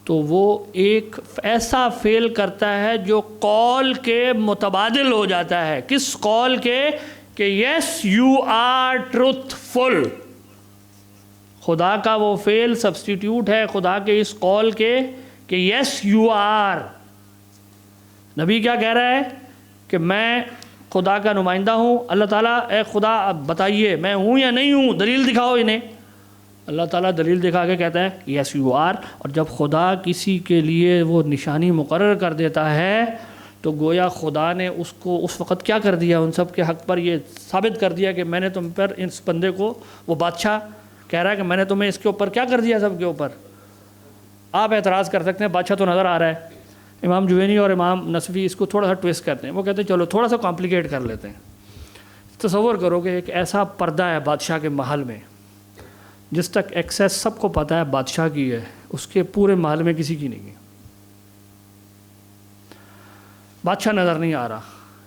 تو وہ ایک ایسا فیل کرتا ہے جو قول کے متبادل ہو جاتا ہے۔ کس قول کے؟ کہ یس یو آر ٹروتھ فل۔ خدا کا وہ فعل سبسٹیٹیوٹ ہے خدا کے اس قول کے کہ یس یو آر. نبی کیا کہہ رہا ہے کہ میں خدا کا نمائندہ ہوں. اللہ تعالیٰ اے خدا اب بتائیے میں ہوں یا نہیں ہوں, دلیل دکھاؤ انہیں. اللہ تعالیٰ دلیل دکھا کے کہتا ہے یس یو آر. اور جب خدا کسی کے لیے وہ نشانی مقرر کر دیتا ہے تو گویا خدا نے اس کو اس وقت کیا کر دیا, ان سب کے حق پر یہ ثابت کر دیا کہ میں نے تم پر اس بندے کو, وہ بادشاہ کہہ رہا ہے کہ میں نے تمہیں اس کے اوپر کیا کر دیا سب کے اوپر. آپ اعتراض کر سکتے ہیں بادشاہ تو نظر آ رہا ہے. امام جوینی اور امام نصفی اس کو تھوڑا سا ٹویسٹ کرتے ہیں. وہ کہتے ہیں چلو تھوڑا سا کمپلیکیٹ کر لیتے ہیں. تصور کرو کہ ایک ایسا پردہ ہے بادشاہ کے محل میں جس تک ایکسیس سب کو پتہ ہے بادشاہ کی ہے, اس کے پورے محل میں کسی کی نہیں ہے. بادشاہ نظر نہیں آ رہا,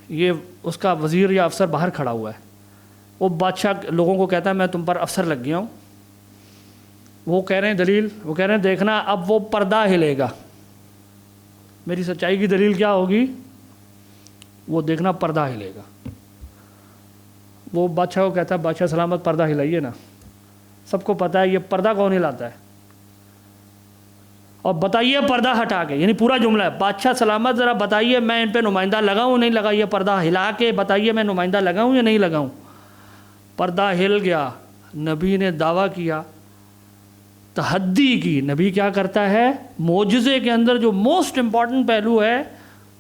یہ اس کا وزیر یا افسر باہر کھڑا ہوا ہے. وہ بادشاہ لوگوں کو کہتا ہے میں تم پر افسر لگ گیا ہوں. وہ کہہ رہے ہیں دلیل, وہ کہہ رہے ہیں دیکھنا اب وہ پردہ ہلے گا. میری سچائی کی دلیل کیا ہوگی, وہ دیکھنا پردہ ہلے گا. وہ بادشاہ کو کہتا ہے بادشاہ سلامت پردہ ہلائیے نا. سب کو پتہ ہے یہ پردہ کون ہلاتا ہے, اور بتائیے پردہ ہٹا کے, یعنی پورا جملہ ہے بادشاہ سلامت ذرا بتائیے میں ان پہ نمائندہ لگاؤں نہیں لگا, یہ پردہ ہلا کے بتائیے میں نمائندہ لگاؤں یا نہیں لگاؤں. پردہ ہل گیا. نبی نے دعویٰ کیا, تحدی کی. نبی کیا کرتا ہے, معجزے کے اندر جو موسٹ امپورٹنٹ پہلو ہے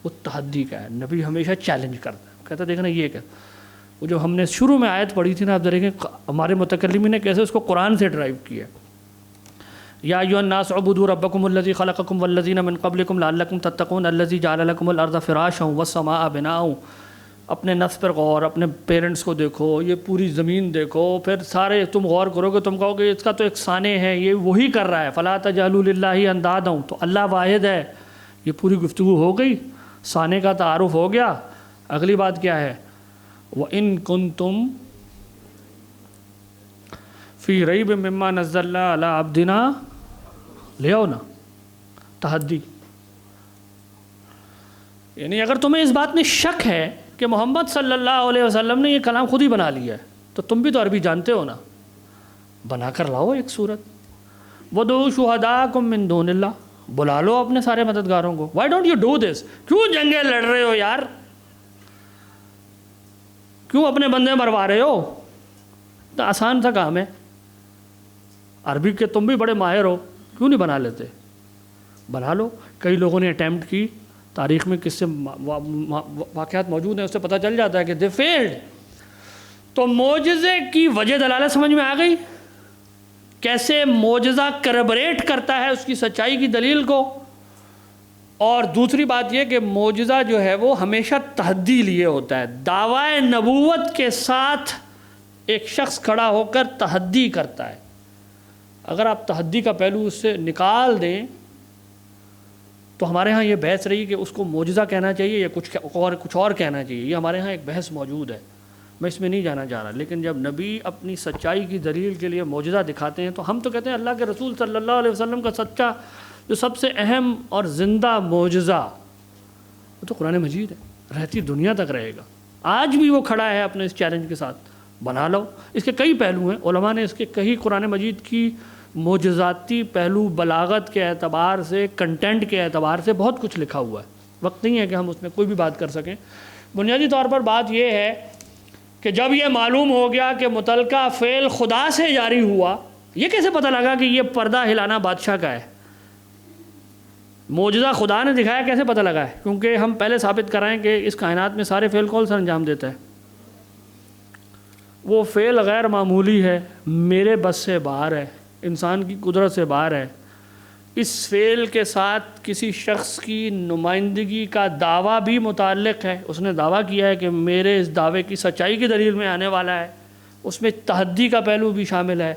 وہ تحدی کا ہے. نبی ہمیشہ چیلنج کرتا ہے, کہتا ہے دیکھنا یہ کہ وہ جو ہم نے شروع میں آیت پڑھی تھی نا, آپ دیکھیں ہمارے متکلمین نے کیسے اس کو قرآن سے ڈرائیو کیا. یا ایھا الناس اعبدوا ربکم الذی خلقکم والذین من قبلکم لعلکم تتقون الذی جعل لکم الارض فراشا والسماء بناء. اپنے نفس پر غور, اپنے پیرنٹس کو دیکھو, یہ پوری زمین دیکھو, پھر سارے تم غور کرو گے تم کہو گے اس کا تو ایک ثانی ہے, یہ وہی کر رہا ہے. فلا تجعلوا للہ اندادا, تو اللہ واحد ہے. یہ پوری گفتگو ہو گئی, ثانی کا تعارف ہو گیا. اگلی بات کیا ہے, وَإِن كُنتُم فِي رَيْبٍ مِّمَّا نَزَّلْنَا عَلَىٰ عَبْدِنَا, لے آؤ نا تحدی. یعنی اگر تمہیں اس بات میں شک ہے کہ محمد صلی اللہ علیہ وسلم نے یہ کلام خود ہی بنا لیا ہے تو تم بھی تو عربی جانتے ہو نا, بنا کر لاؤ ایک صورت. وَدُعُوا شُهَدَاءَكُم مِّن دُونِ اللَّهِ, بلا لو اپنے سارے مددگاروں کو. Why don't you do this? کیوں جنگیں لڑ رہے ہو یار, کیوں اپنے بندے مروا رہے ہو؟ تو آسان سا کام ہے. عربی کے تم بھی بڑے ماہر ہو, کیوں نہیں بنا لیتے؟ بنا لو. کئی لوگوں نے اٹیمپٹ کی, تاریخ میں کس سے واقعات موجود ہیں, اس سے پتہ چل جاتا ہے کہ دے فیلڈ. تو معجزے کی وجہ دلالت سمجھ میں آ گئی, کیسے معجزہ کربریٹ کرتا ہے اس کی سچائی کی دلیل کو. اور دوسری بات یہ کہ معجزہ جو ہے وہ ہمیشہ تحدی لیے ہوتا ہے. دعویٰ نبوت کے ساتھ ایک شخص کھڑا ہو کر تحدی کرتا ہے. اگر آپ تحدی کا پہلو اس سے نکال دیں تو ہمارے ہاں یہ بحث رہی کہ اس کو معجزہ کہنا چاہیے یا کچھ اور کہنا چاہیے. یہ ہمارے ہاں ایک بحث موجود ہے, میں اس میں نہیں جانا چاہ رہا. لیکن جب نبی اپنی سچائی کی دلیل کے لیے معجزہ دکھاتے ہیں تو ہم تو کہتے ہیں اللہ کے رسول صلی اللہ علیہ وسلم کا سچا جو سب سے اہم اور زندہ معجزہ وہ تو قرآن مجید ہے, رہتی دنیا تک رہے گا. آج بھی وہ کھڑا ہے اپنے اس چیلنج کے ساتھ, بنا لو. اس کے کئی پہلو ہیں, علماء نے اس کے کئی قرآن مجید کی معجزاتی پہلو بلاغت کے اعتبار سے, کنٹینٹ کے اعتبار سے بہت کچھ لکھا ہوا ہے. وقت نہیں ہے کہ ہم اس میں کوئی بھی بات کر سکیں. بنیادی طور پر بات یہ ہے کہ جب یہ معلوم ہو گیا کہ متعلقہ فعل خدا سے جاری ہوا, یہ کیسے پتہ لگا کہ یہ پردہ ہلانا بادشاہ کا ہے؟ معجزہ خدا نے دکھایا, کیسے پتہ لگا ہے؟ کیونکہ ہم پہلے ثابت کرائیں کہ اس کائنات میں سارے فعل کون سا انجام دیتا ہے. وہ فعل غیر معمولی ہے, میرے بس سے باہر ہے, انسان کی قدرت سے باہر ہے. اس فعل کے ساتھ کسی شخص کی نمائندگی کا دعویٰ بھی متعلق ہے. اس نے دعویٰ کیا ہے کہ میرے اس دعوے کی سچائی کی دلیل میں آنے والا ہے. اس میں تحدی کا پہلو بھی شامل ہے,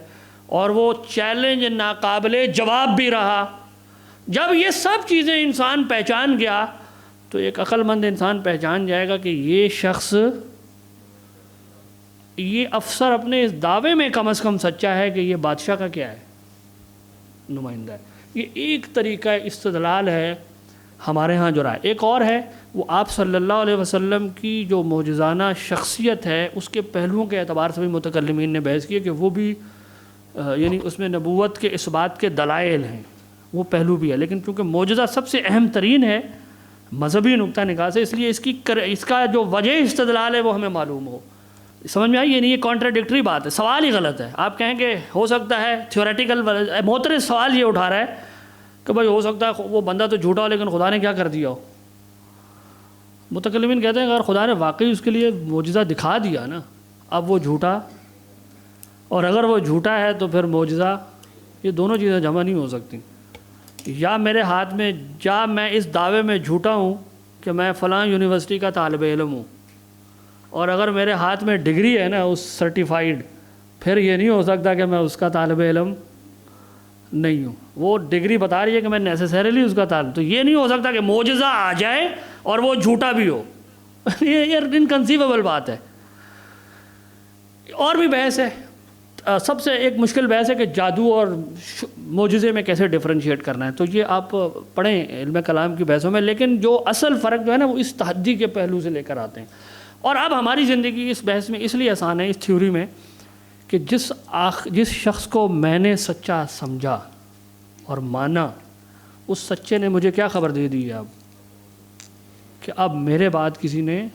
اور وہ چیلنج ناقابل جواب بھی رہا. جب یہ سب چیزیں انسان پہچان گیا تو ایک عقل مند انسان پہچان جائے گا کہ یہ شخص, یہ افسر اپنے اس دعوے میں کم از کم سچا ہے کہ یہ بادشاہ کا کیا ہے, نمائندہ ہے. یہ ایک طریقہ استدلال ہے ہمارے ہاں جو رہا ہے. ایک اور ہے, وہ آپ صلی اللہ علیہ وسلم کی جو معجزانہ شخصیت ہے اس کے پہلوؤں کے اعتبار سے بھی متکلمین نے بحث کی ہے کہ وہ بھی یعنی اس میں نبوت کے اس بات کے دلائل ہیں، وہ پہلو بھی ہے، لیکن چونکہ معجزہ سب سے اہم ترین ہے مذہبی نقطہ نگاہ سے، اس لیے اس کا جو وجہ استدلال ہے وہ ہمیں معلوم ہو۔ سمجھ میں آئی؟ یہ نہیں، یہ کانٹراڈکٹری بات ہے، سوال ہی غلط ہے۔ آپ کہیں کہ ہو سکتا ہے تھیوریٹیکل، معترض سوال یہ اٹھا رہا ہے کہ بھائی ہو سکتا ہے وہ بندہ تو جھوٹا ہو لیکن خدا نے کیا کر دیا ہو۔ متکلمین کہتے ہیں اگر خدا نے واقعی اس کے لیے معجزہ دکھا دیا نا، اب وہ جھوٹا، اور اگر وہ جھوٹا ہے تو پھر معجزہ، یہ دونوں چیزیں جمع نہیں ہو سکتی۔ یا میرے ہاتھ میں، یا میں اس دعوے میں جھوٹا ہوں کہ میں فلاں یونیورسٹی کا طالب علم ہوں، اور اگر میرے ہاتھ میں ڈگری ہے نا اس سرٹیفائیڈ، پھر یہ نہیں ہو سکتا کہ میں اس کا طالب علم نہیں ہوں۔ وہ ڈگری بتا رہی ہے کہ میں نیسیسریلی اس کا طالب، تو یہ نہیں ہو سکتا کہ معجزہ آ جائے اور وہ جھوٹا بھی ہو۔ یہ انکنسیویبل بات ہے۔ اور بھی بحث ہے، سب سے ایک مشکل بحث ہے کہ جادو اور معجزے میں کیسے ڈفرینشیٹ کرنا ہے، تو یہ آپ پڑھیں علم کلام کی بحثوں میں، لیکن جو اصل فرق جو ہے نا وہ اس تحدی کے پہلو سے لے کر آتے ہیں۔ اور اب ہماری زندگی اس بحث میں اس لیے آسان ہے، اس تھیوری میں، کہ جس شخص کو میں نے سچا سمجھا اور مانا، اس سچے نے مجھے کیا خبر دے دی ہے اب، کہ اب میرے بعد کسی نے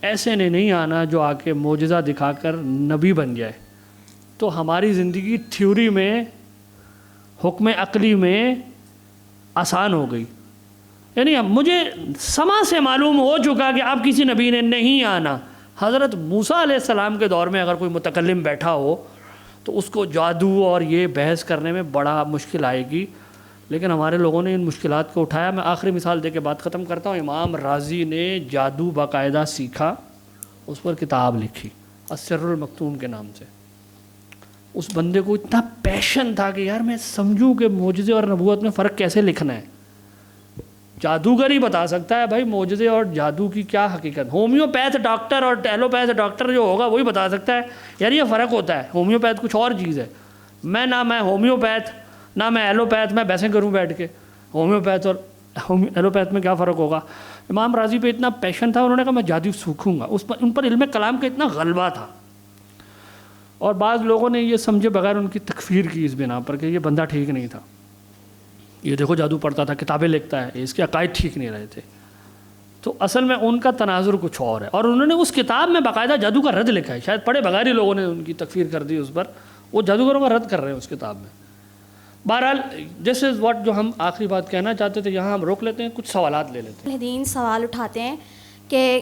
ایسے نے نہیں آنا جو آ کے معجزہ دکھا کر نبی بن جائے۔ تو ہماری زندگی تھیوری میں، حکم عقلی میں آسان ہو گئی۔ یعنی مجھے سما سے معلوم ہو چکا کہ اب کسی نبی نے نہیں آنا۔ حضرت موسیٰ علیہ السلام کے دور میں اگر کوئی متکلم بیٹھا ہو تو اس کو جادو اور یہ بحث کرنے میں بڑا مشکل آئے گی، لیکن ہمارے لوگوں نے ان مشکلات کو اٹھایا۔ میں آخری مثال دے کے بات ختم کرتا ہوں۔ امام رازی نے جادو باقاعدہ سیکھا، اس پر کتاب لکھی السر المکتوم کے نام سے۔ اس بندے کو اتنا پیشن تھا کہ یار میں سمجھوں کہ معجزے اور نبوت میں فرق کیسے لکھنا ہے۔ جادوگر ہی بتا سکتا ہے بھائی معجزے اور جادو کی کیا حقیقت۔ ہومیوپیتھ ڈاکٹر اور ایلوپیتھ ڈاکٹر جو ہوگا وہی بتا سکتا ہے یار یہ فرق ہوتا ہے، ہومیوپیتھ کچھ اور چیز ہے۔ نہ میں ہومیوپیتھ نہ میں ایلوپیتھ، میں بحثیں کروں بیٹھ کے ہومیوپیتھ اور ایلوپیتھ میں کیا فرق ہوگا۔ امام راضی پہ اتنا پیشن تھا، انہوں نے کہا میں جادو سیکھوں گا۔ ان پر علم کلام کا اتنا غلبہ تھا، اور بعض لوگوں نے یہ سمجھے بغیر ان کی تکفیر کی اس بنا پر کہ یہ بندہ ٹھیک نہیں تھا، یہ دیکھو جادو پڑھتا تھا، کتابیں لکھتا ہے، اس کے عقائد ٹھیک نہیں رہے تھے۔ تو اصل میں ان کا تناظر کچھ اور ہے، اور انہوں نے اس کتاب میں باقاعدہ جادو کا رد لکھا ہے، شاید پڑھے بغیر ہی لوگوں نے ان کی تکفیر کر دی اس پر، وہ جادوگروں کا رد کر رہے ہیں اس کتاب میں۔ بہرحال دس از واٹ، جو ہم آخری بات کہنا چاہتے تھے، یہاں ہم روک لیتے ہیں، کچھ سوالات لے لیتے ہیں۔ دین سوال اٹھاتے ہیں کہ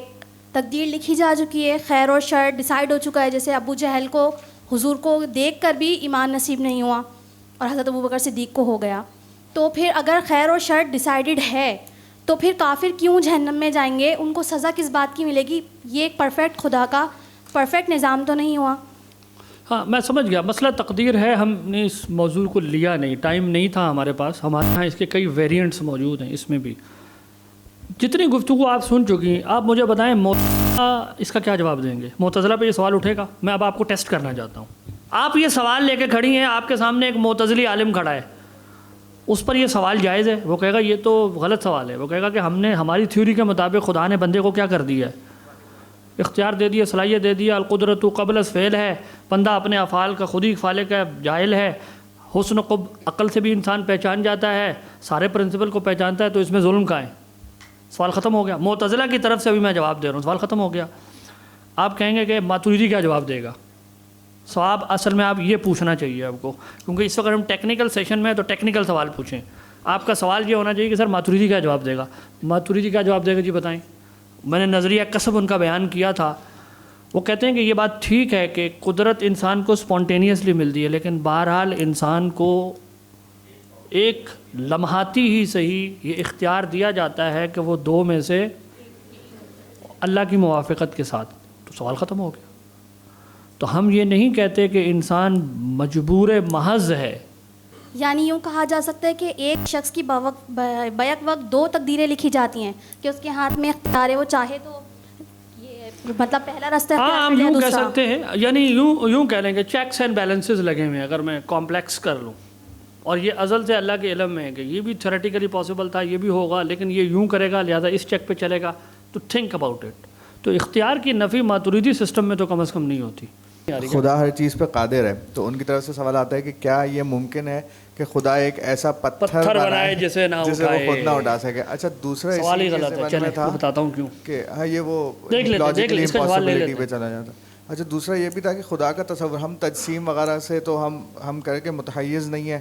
تقدیر لکھی جا چکی ہے، خیر اور شر ڈیسائیڈ ہو چکا ہے، جیسے ابو جہل کو حضور کو دیکھ کر بھی ایمان نصیب نہیں ہوا اور حضرت ابوبکر صدیق کو ہو گیا، تو پھر اگر خیر اور شر ڈیسائیڈڈ ہے تو پھر کافر کیوں جہنم میں جائیں گے، ان کو سزا کس بات کی ملے گی؟ یہ ایک پرفیکٹ خدا کا پرفیکٹ نظام تو نہیں ہوا؟ ہاں میں سمجھ گیا، مسئلہ تقدیر ہے، ہم نے اس موضوع کو لیا نہیں، ٹائم نہیں تھا ہمارے پاس، ہمارے یہاں اس کے کئی ویریئنٹس موجود ہیں، اس میں بھی جتنی گفتگو آپ سن چکی ہیں، آپ مجھے بتائیں معتزلہ اس کا کیا جواب دیں گے؟ معتزلہ پہ یہ سوال اٹھے گا؟ میں اب آپ کو ٹیسٹ کرنا چاہتا ہوں۔ آپ یہ سوال لے کے کھڑی ہیں، آپ کے سامنے ایک معتزلی عالم کھڑا ہے، اس پر یہ سوال جائز ہے؟ وہ کہے گا یہ تو غلط سوال ہے، وہ کہے گا کہ ہماری تھیوری کے مطابق خدا نے بندے کو کیا کر دیا ہے؟ اختیار دے دیا، صلاحیت دے دیا، القدرت قبل الفعل ہے، بندہ اپنے افعال کا خود ہی خالق کا جاہل ہے، حسن قب عقل سے بھی انسان پہچان جاتا ہے، سارے پرنسپل کو پہچانتا ہے، تو اس میں ظلم کا ہے؟ سوال ختم ہو گیا۔ معتزلہ کی طرف سے ابھی میں جواب دے رہا ہوں، سوال ختم ہو گیا۔ آپ کہیں گے کہ ماتوریدی کیا جواب دے گا؟ سواب اصل میں آپ یہ پوچھنا چاہیے آپ کو، کیونکہ اس وقت ہم ٹیکنیکل سیشن میں ہیں تو ٹیکنیکل سوال پوچھیں۔ آپ کا سوال یہ ہونا چاہیے کہ سر ماتوریدی کیا جواب دے گا؟ ماتوریدی کیا جواب دے گا؟ جی بتائیں۔ میں نے نظریہ کسب ان کا بیان کیا تھا، وہ کہتے ہیں کہ یہ بات ٹھیک ہے کہ قدرت انسان کو سپونٹینیسلی ملتی ہے، لیکن بہرحال انسان کو ایک لمحاتی ہی صحیح یہ اختیار دیا جاتا ہے کہ وہ دو میں سے اللہ کی موافقت کے ساتھ، تو سوال ختم ہو گیا۔ تو ہم یہ نہیں کہتے کہ انسان مجبور محض ہے، یعنی یوں کہا جا سکتا ہے کہ ایک شخص کی بیک وقت دو تقدیریں لکھی جاتی ہیں کہ اس کے ہاتھ میں اختیار ہے، وہ چاہے تو یہ مطلب پہلا راستہ ہاں اختیار ہم کر لے، یوں کہہ دوسرا سکتے ہیں، یعنی یوں کہہ لیں کہ چیکس اینڈ بیلنسز لگے ہوئے ہیں، اگر میں کمپلیکس کر لوں، اور یہ ازل سے اللہ کے علم میں ہے کہ یہ بھی تھیوریٹیکلی پاسبل تھا، یہ بھی ہوگا، لیکن یہ یوں کرے گا لہذا اس چیک پہ چلے گا، تو تھنک اباؤٹ اٹ۔ تو اختیار کی نفی ماتوریدی سسٹم میں تو کم از کم نہیں ہوتی۔ خدا ہر چیز پہ قادر ہے، تو ان کی طرف سے سوال آتا ہے کہ کیا یہ ممکن ہے کہ خدا ایک ایسا پتھر بنائے جسے وہ خود نہ اٹھا سکے؟ اچھا دوسرا سوال ہی غلط ہے، چلیں میں بتاتا ہوں کیوں کہ ہاں یہ وہ لاجیکلی امپاسبلٹی پہ چلا جاتا. اچھا دوسرا یہ بھی تھا کہ خدا کا تصور ہم تجسیم وغیرہ سے تو ہم کر کے متحیز نہیں ہے،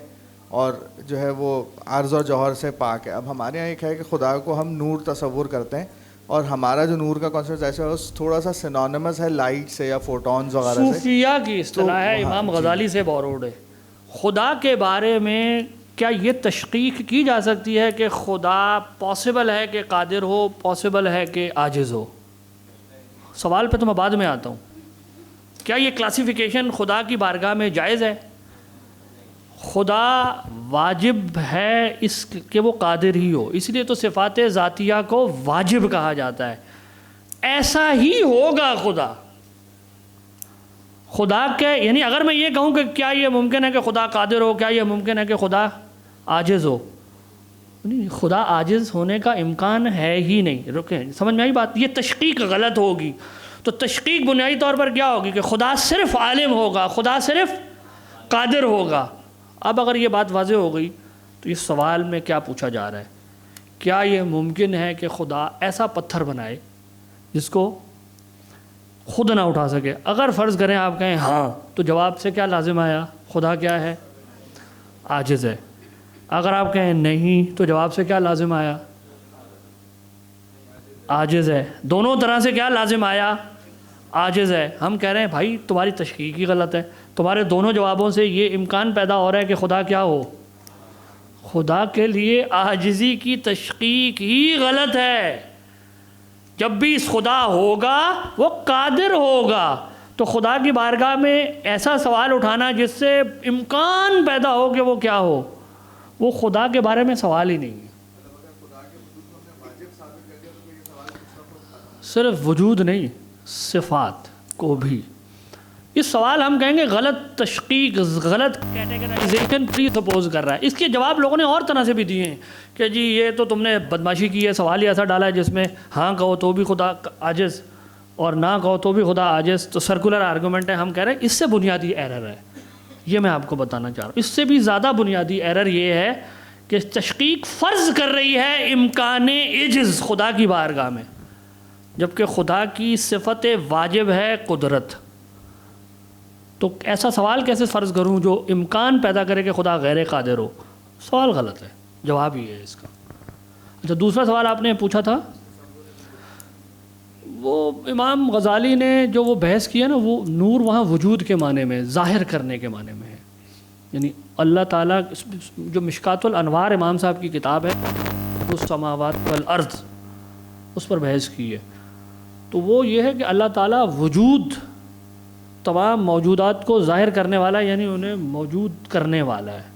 اور جو ہے وہ عرض اور جوہر سے پاک ہے. اب ہمارے یہاں ایک ہے کہ خدا کو ہم نور تصور کرتے ہیں، اور ہمارا جو نور کا کانسیپٹ ایسا ہے تھوڑا سا سینونیمس ہے لائٹ سے یا فوٹونز وغیرہ سے. صوفیہ کی اصطلاح ہے، امام غزالی سے بوروڈ ہے. خدا کے بارے میں کیا یہ تشقیق کی جا سکتی ہے کہ خدا پاسبل ہے کہ قادر ہو، پاسبل ہے کہ عاجز ہو؟ سوال پہ تو میں بعد میں آتا ہوں. کیا یہ کلاسیفیکیشن خدا کی بارگاہ میں جائز ہے؟ خدا واجب ہے اس کہ وہ قادر ہی ہو، اس لیے تو صفات ذاتیہ کو واجب کہا جاتا ہے. ایسا ہی ہوگا خدا کے، یعنی اگر میں یہ کہوں کہ کیا یہ ممکن ہے کہ خدا قادر ہو، کیا یہ ممکن ہے کہ خدا عاجز ہو؟ خدا عاجز ہونے کا امکان ہے ہی نہیں. رکیں، سمجھ میں آئی بات؟ یہ تشقیق غلط ہوگی. تو تشقیق بنیادی طور پر کیا ہوگی کہ خدا صرف عالم ہوگا، خدا صرف قادر ہوگا. اب اگر یہ بات واضح ہو گئی تو اس سوال میں کیا پوچھا جا رہا ہے؟ کیا یہ ممکن ہے کہ خدا ایسا پتھر بنائے جس کو خود نہ اٹھا سکے؟ اگر فرض کریں آپ کہیں ہاں، تو جواب سے کیا لازم آیا؟ خدا کیا ہے؟ عاجز ہے. اگر آپ کہیں نہیں، تو جواب سے کیا لازم آیا؟ عاجز ہے. دونوں طرح سے کیا لازم آیا؟ عاجز ہے. ہم کہہ رہے ہیں بھائی تمہاری تشقیق ہی غلط ہے. تمہارے دونوں جوابوں سے یہ امکان پیدا ہو رہا ہے کہ خدا کیا ہو؟ خدا کے لیے عاجزی کی تشقیق ہی غلط ہے. جب بھی اس خدا ہوگا وہ قادر ہوگا. تو خدا کی بارگاہ میں ایسا سوال اٹھانا جس سے امکان پیدا ہو کہ وہ کیا ہو، وہ خدا کے بارے میں سوال ہی نہیں ہے. صرف وجود نہیں، صفات کو بھی. اس سوال ہم کہیں گے غلط تشقیق، غلط کیٹیگرائزیشن پری سپوز کر رہا ہے. اس کے جواب لوگوں نے اور طرح سے بھی دیے ہیں کہ جی یہ تو تم نے بدماشی کی ہے، سوال ہی ایسا ڈالا ہے جس میں ہاں کہو تو بھی خدا عاجز اور نہ کہو تو بھی خدا عاجز. تو سرکولر آرگومنٹ ہے. ہم کہہ رہے ہیں اس سے بنیادی ایرر ہے. یہ میں آپ کو بتانا چاہ رہا ہوں. اس سے بھی زیادہ بنیادی ایرر یہ ہے کہ تشقیق فرض کر رہی ہے امکان عجز خدا کی بارگاہ میں، جبکہ خدا کی صفت واجب ہے قدرت. تو ایسا سوال کیسے فرض کروں جو امکان پیدا کرے کہ خدا غیر قادر ہو؟ سوال غلط ہے. جواب ہی ہے اس کا. اچھا دوسرا سوال آپ نے پوچھا تھا، وہ امام غزالی نے جو وہ بحث کی ہے نا، وہ نور وہاں وجود کے معنی میں، ظاہر کرنے کے معنی میں ہے. یعنی اللہ تعالیٰ جو مشکات الانوار امام صاحب کی کتاب ہے، السماوات والارض، اس پر بحث کی ہے. تو وہ یہ ہے کہ اللہ تعالیٰ وجود، تمام موجودات کو ظاہر کرنے والا، یعنی انہیں موجود کرنے والا ہے.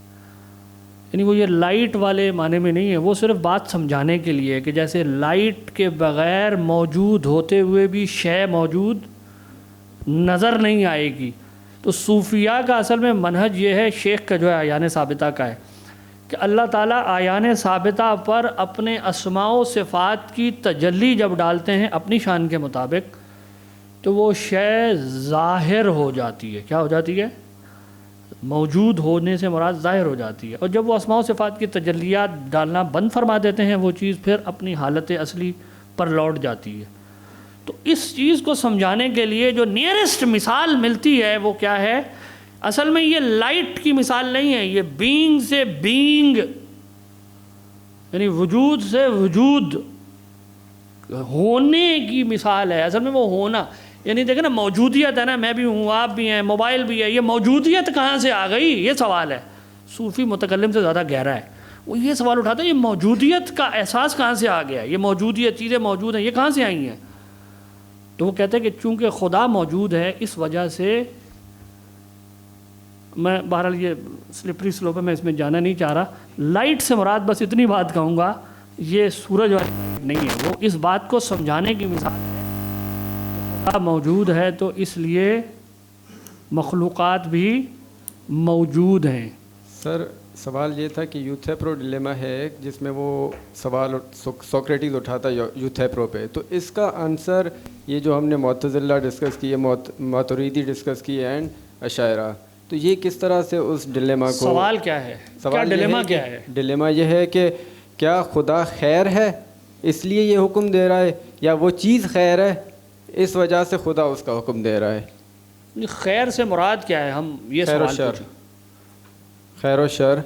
یعنی وہ یہ لائٹ والے معنی میں نہیں ہے. وہ صرف بات سمجھانے کے لیے کہ جیسے لائٹ کے بغیر موجود ہوتے ہوئے بھی شے موجود نظر نہیں آئے گی. تو صوفیہ کا اصل میں منہج یہ ہے، شیخ کا جو ہے اعیان ثابتہ کا ہے، کہ اللہ تعالیٰ اعیان ثابتہ پر اپنے اسماء و صفات کی تجلی جب ڈالتے ہیں اپنی شان کے مطابق، تو وہ شے ظاہر ہو جاتی ہے. کیا ہو جاتی ہے؟ موجود ہونے سے مراد ظاہر ہو جاتی ہے. اور جب وہ اسماء و صفات کی تجلیات ڈالنا بند فرما دیتے ہیں، وہ چیز پھر اپنی حالت اصلی پر لوٹ جاتی ہے. تو اس چیز کو سمجھانے کے لیے جو نیئرسٹ مثال ملتی ہے وہ کیا ہے؟ اصل میں یہ لائٹ کی مثال نہیں ہے، یہ بینگ سے بینگ، یعنی وجود سے وجود ہونے کی مثال ہے. اصل میں وہ ہونا، یعنی دیکھیں نا موجودیت ہے نا، میں بھی ہوں، آپ بھی ہیں، موبائل بھی ہے. یہ موجودیت کہاں سے آ گئی؟ یہ سوال ہے. صوفی متکلم سے زیادہ گہرا ہے. وہ یہ سوال اٹھاتا ہے یہ موجودیت کا احساس کہاں سے آ گیا؟ یہ موجودیت، چیزیں موجود ہیں، یہ کہاں سے آئی ہیں؟ تو وہ کہتے ہیں کہ چونکہ خدا موجود ہے اس وجہ سے، میں بہرحال یہ سلپری سلوپ ہے، میں اس میں جانا نہیں چاہ رہا. لائٹ سے مراد بس اتنی بات کہوں گا، یہ سورج والی لائٹ نہیں ہے. وہ اس بات کو سمجھانے کی مثال ہے کہ خدا موجود ہے تو اس لیے مخلوقات بھی موجود ہیں. سر سوال یہ تھا کہ یوتھیپرو ڈلیما ہے ایک جس میں وہ سوال سوکریٹیز اٹھاتا یوتھیپرو پہ، تو اس کا آنسر یہ جو ہم نے معتزلہ ڈسکس کی ہے، ماتریدی ڈسکس کی ہے اینڈ اشاعرہ، تو یہ کس طرح سے اس ڈلیما کو، سوال کیا ہے، کیا ڈلیما کیا ہے؟ ڈلیما یہ ہے کہ کیا خدا خیر ہے اس لیے یہ حکم دے رہا ہے، یا وہ چیز خیر ہے اس وجہ سے خدا اس کا حکم دے رہا ہے؟ خیر سے مراد کیا ہے؟ ہم یہ خیر و سوال شر، پوچھیں. خیر و شر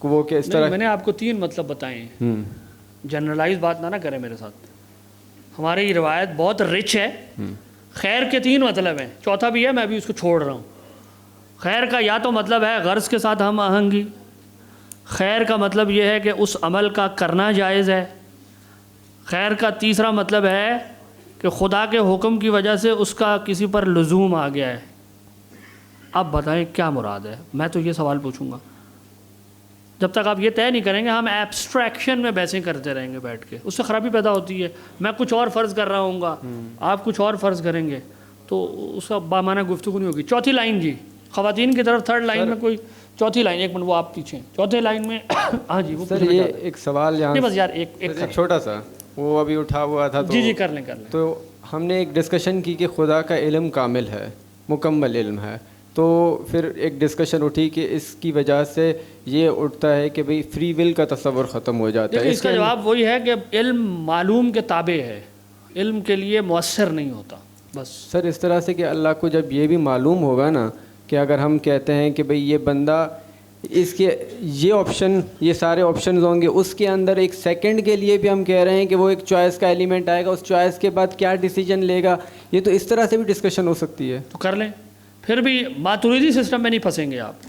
وہ کہ اس طرح میں نے آپ کو 3 مطلب بتائے ہیں، جنرلائز بات نہ کریں میرے ساتھ. ہماری روایت بہت رچ ہے. خیر کے 3 مطلب ہیں، چوتھا بھی ہے، میں بھی اس کو چھوڑ رہا ہوں. خیر کا یا تو مطلب ہے غرض کے ساتھ ہم آہنگی، خیر کا مطلب یہ ہے کہ اس عمل کا کرنا جائز ہے. خیر کا تیسرا مطلب ہے کہ خدا کے حکم کی وجہ سے اس کا کسی پر لزوم آ گیا ہے. اب بتائیں کیا مراد ہے؟ میں تو یہ سوال پوچھوں گا. جب تک آپ یہ طے نہیں کریں گے ہم ایبسٹریکشن میں بحثیں کرتے رہیں گے بیٹھ کے، اس سے خرابی پیدا ہوتی ہے. میں کچھ اور فرض کر رہا ہوں گا، آپ کچھ اور فرض کریں گے، تو اس کا بامانہ گفتگو نہیں ہوگی. چوتھی لائن جی، خواتین کی طرف 3rd لائن میں کوئی چوتھی لائن، 1 منٹ وہ آپ پیچھے چوتھے لائن میں. ہاں جی وہ سر یہ ایک سوال یہاں بس یار ایک چھوٹا سا وہ ابھی اٹھا ہوا تھا، جی کر لیں. تو ہم نے ایک ڈسکشن کی کہ خدا کا علم کامل ہے، مکمل علم ہے، تو پھر ایک ڈسکشن اٹھی کہ اس کی وجہ سے یہ اٹھتا ہے کہ بھئی فری ول کا تصور ختم ہو جاتا ہے. اس کا جواب وہی ہے کہ علم معلوم کے تابع ہے، علم کے لیے مؤثر نہیں ہوتا. بس سر اس طرح سے کہ اللہ کو جب یہ بھی معلوم ہوگا نا کہ اگر ہم کہتے ہیں کہ بھئی یہ بندہ اس کے یہ آپشن، یہ سارے آپشنز ہوں گے، اس کے اندر ایک سیکنڈ کے لیے بھی ہم کہہ رہے ہیں کہ وہ ایک چوائس کا ایلیمنٹ آئے گا، اس چوائس کے بعد کیا ڈیسیجن لے گا، یہ تو اس طرح سے بھی ڈسکشن ہو سکتی ہے. تو کر لیں. پھر بھی ماتریدی سسٹم میں نہیں پھنسیں گے آپ،